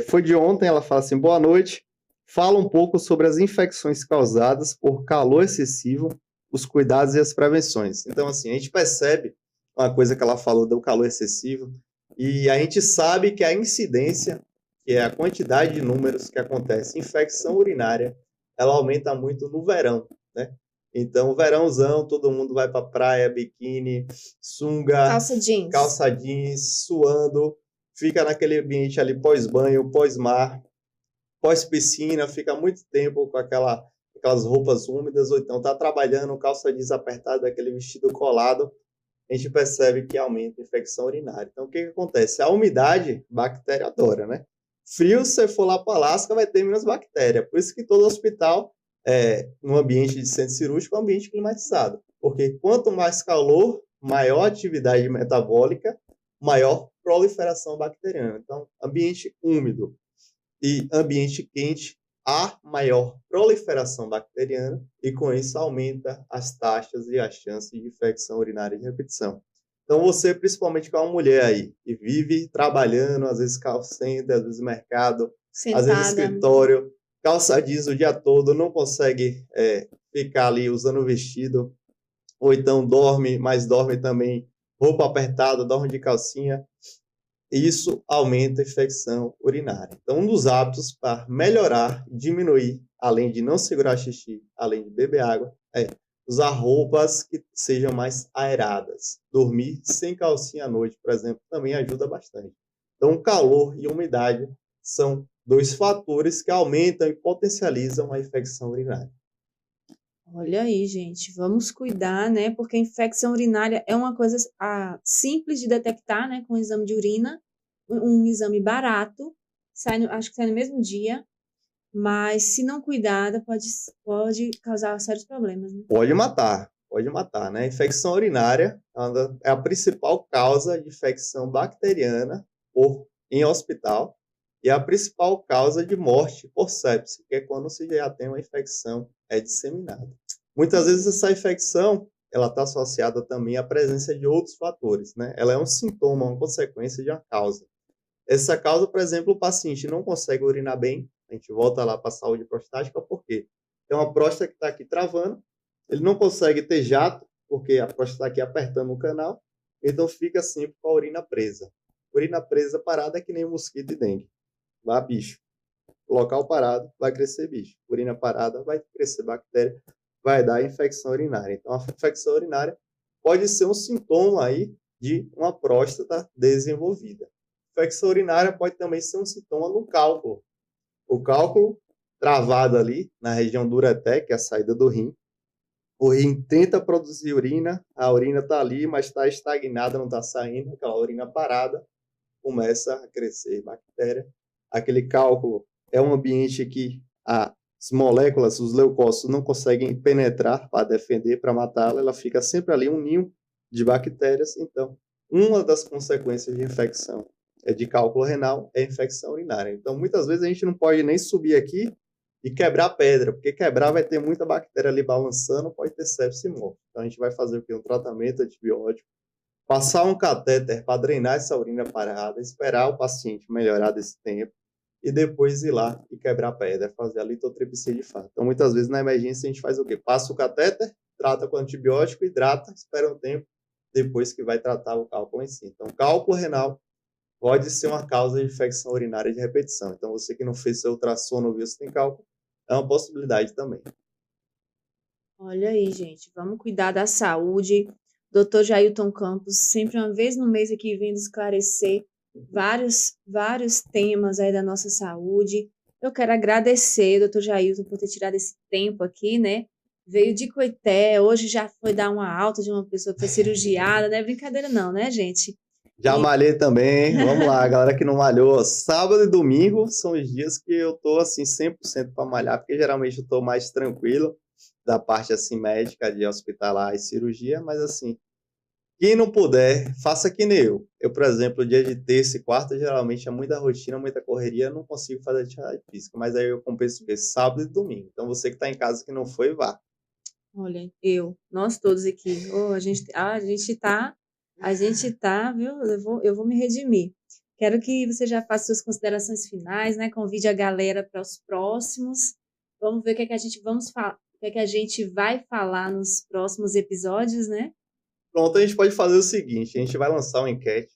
Foi de ontem, ela fala assim, boa noite. Fala um pouco sobre as infecções causadas por calor excessivo, os cuidados e as prevenções. Então, assim, a gente percebe uma coisa que ela falou do calor excessivo, e a gente sabe que a incidência, que é a quantidade de números que acontece, infecção urinária, ela aumenta muito no verão, né? Então, verãozão, todo mundo vai para praia, biquíni, sunga, calça jeans, suando, fica naquele ambiente ali pós-banho, pós-mar, pós-piscina, fica muito tempo com aquelas roupas úmidas, ou então está trabalhando, calça jeans apertada, aquele vestido colado, a gente percebe que aumenta a infecção urinária. Então, o que acontece? A umidade, bactéria adora, né? Frio, se você for lá para o Alasca, vai ter menos bactéria. Por isso que todo hospital, no ambiente de centro cirúrgico, é um ambiente climatizado. Porque quanto mais calor, maior atividade metabólica, maior proliferação bacteriana. Então, ambiente úmido e ambiente quente, há maior proliferação bacteriana e, com isso, aumenta as taxas e as chances de infecção urinária de repetição. Então, você, principalmente com uma mulher aí, que vive trabalhando, às vezes call center, às vezes mercado, sentada, às vezes escritório, calça jeans o dia todo, não consegue ficar ali usando vestido, ou então dorme, mas dorme também roupa apertada, dorme de calcinha, isso aumenta a infecção urinária. Então, um dos hábitos para melhorar, diminuir, além de não segurar xixi, além de beber água, é usar roupas que sejam mais aeradas. Dormir sem calcinha à noite, por exemplo, também ajuda bastante. Então, calor e umidade são dois fatores que aumentam e potencializam a infecção urinária. Olha aí, gente, vamos cuidar, né? Porque a infecção urinária é uma coisa simples de detectar, né? Com o exame de urina, um exame barato, acho que sai no mesmo dia, mas se não cuidada, pode causar sérios problemas, né? Pode matar, né? A infecção urinária é a principal causa de infecção bacteriana em hospital e a principal causa de morte por sepse, que é quando você já tem uma infecção disseminada. Muitas vezes essa infecção ela está associada também à presença de outros fatores, né? Ela é um sintoma, uma consequência de uma causa. Essa causa, por exemplo, o paciente não consegue urinar bem, a gente volta lá para a saúde prostática, por quê? Tem uma próstata que está aqui travando, ele não consegue ter jato, porque a próstata está aqui apertando o canal, então fica sempre com a urina presa. Urina presa parada é que nem mosquito e dengue. Vai bicho. Local parado, vai crescer bicho. Urina parada, vai crescer bactéria, vai dar infecção urinária. Então, a infecção urinária pode ser um sintoma aí de uma próstata desenvolvida. Infecção urinária pode também ser um sintoma no cálculo. O cálculo travado ali na região do ureter, que é a saída do rim. O rim tenta produzir urina, a urina está ali, mas está estagnada, não está saindo, aquela urina parada, começa a crescer bactéria. Aquele cálculo é um ambiente que as moléculas, os leucócitos, não conseguem penetrar para defender, para matá-la, ela fica sempre ali, um ninho de bactérias. Então, uma das consequências de infecção de cálculo renal é infecção urinária. Então, muitas vezes a gente não pode nem subir aqui e quebrar pedra, porque quebrar vai ter muita bactéria ali balançando, pode ter sepse e morte. Então, a gente vai fazer o quê? Um tratamento antibiótico, passar um catéter para drenar essa urina parada, esperar o paciente melhorar desse tempo e depois ir lá e quebrar a pedra, fazer a litotripsia de fato. Então, muitas vezes na emergência a gente faz o quê? Passa o catéter, trata com antibiótico, hidrata, espera um tempo, depois que vai tratar o cálculo em si. Então, cálculo renal pode ser uma causa de infecção urinária de repetição. Então, você que não fez seu ultrassom, não viu se tem cálculo, é uma possibilidade também. Olha aí, gente, vamos cuidar da saúde. Dr. Jailton Campos, sempre uma vez no mês aqui vindo esclarecer vários temas aí da nossa saúde. Eu quero agradecer, Dr. Jailton, por ter tirado esse tempo aqui, né? Veio de Coité, hoje já foi dar uma alta de uma pessoa que foi cirurgiada, não é brincadeira não, né, gente? Já malhei também, vamos lá, galera que não malhou, sábado e domingo são os dias que eu tô assim 100% para malhar, porque geralmente eu tô mais tranquilo da parte assim médica de hospitalar e cirurgia, mas assim, quem não puder, faça que nem eu. Eu, por exemplo, dia de terça e quarta, geralmente é muita rotina, muita correria, não consigo fazer atividade física, mas aí eu compenso sábado e domingo. Então você que está em casa que não foi, vá. Olha, nós todos aqui, a gente tá, viu? Eu vou me redimir. Quero que você já faça suas considerações finais, né? Convide a galera para os próximos. Vamos ver o que é que a gente vai falar nos próximos episódios, né? Pronto, a gente pode fazer o seguinte, a gente vai lançar uma enquete.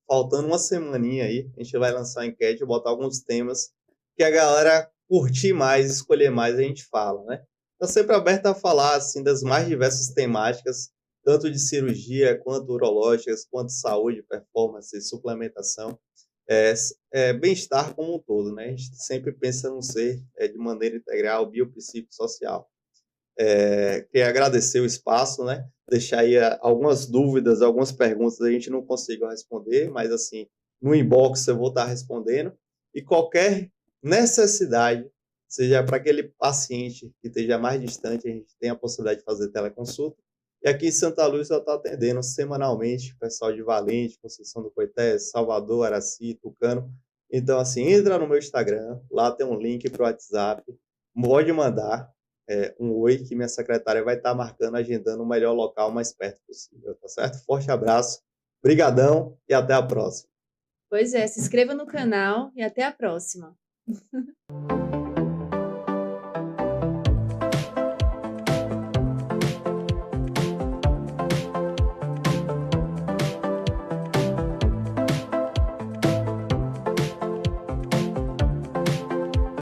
Faltando uma semaninha aí, a gente vai lançar uma enquete, botar alguns temas que a galera curtir mais, escolher mais, a gente fala, né? Está sempre aberto a falar assim das mais diversas temáticas, tanto de cirurgia, quanto urológicas, quanto saúde, performance, suplementação, bem-estar como um todo, né? A gente sempre pensa no ser de maneira integral, biopsicossocial. Queria agradecer o espaço, né? Deixar aí algumas dúvidas, algumas perguntas a gente não conseguiu responder, mas assim, no inbox eu vou estar respondendo. E qualquer necessidade, seja para aquele paciente que esteja mais distante, a gente tem a possibilidade de fazer teleconsulta. E aqui em Santa Luz eu estou atendendo semanalmente o pessoal de Valente, Conceição do Coité, Salvador, Araci, Tucano. Então, assim, entra no meu Instagram, lá tem um link para o WhatsApp, pode mandar um oi, que minha secretária vai estar marcando, agendando o melhor local mais perto possível, tá certo? Forte abraço, brigadão e até a próxima. Pois é, se inscreva no canal e até a próxima.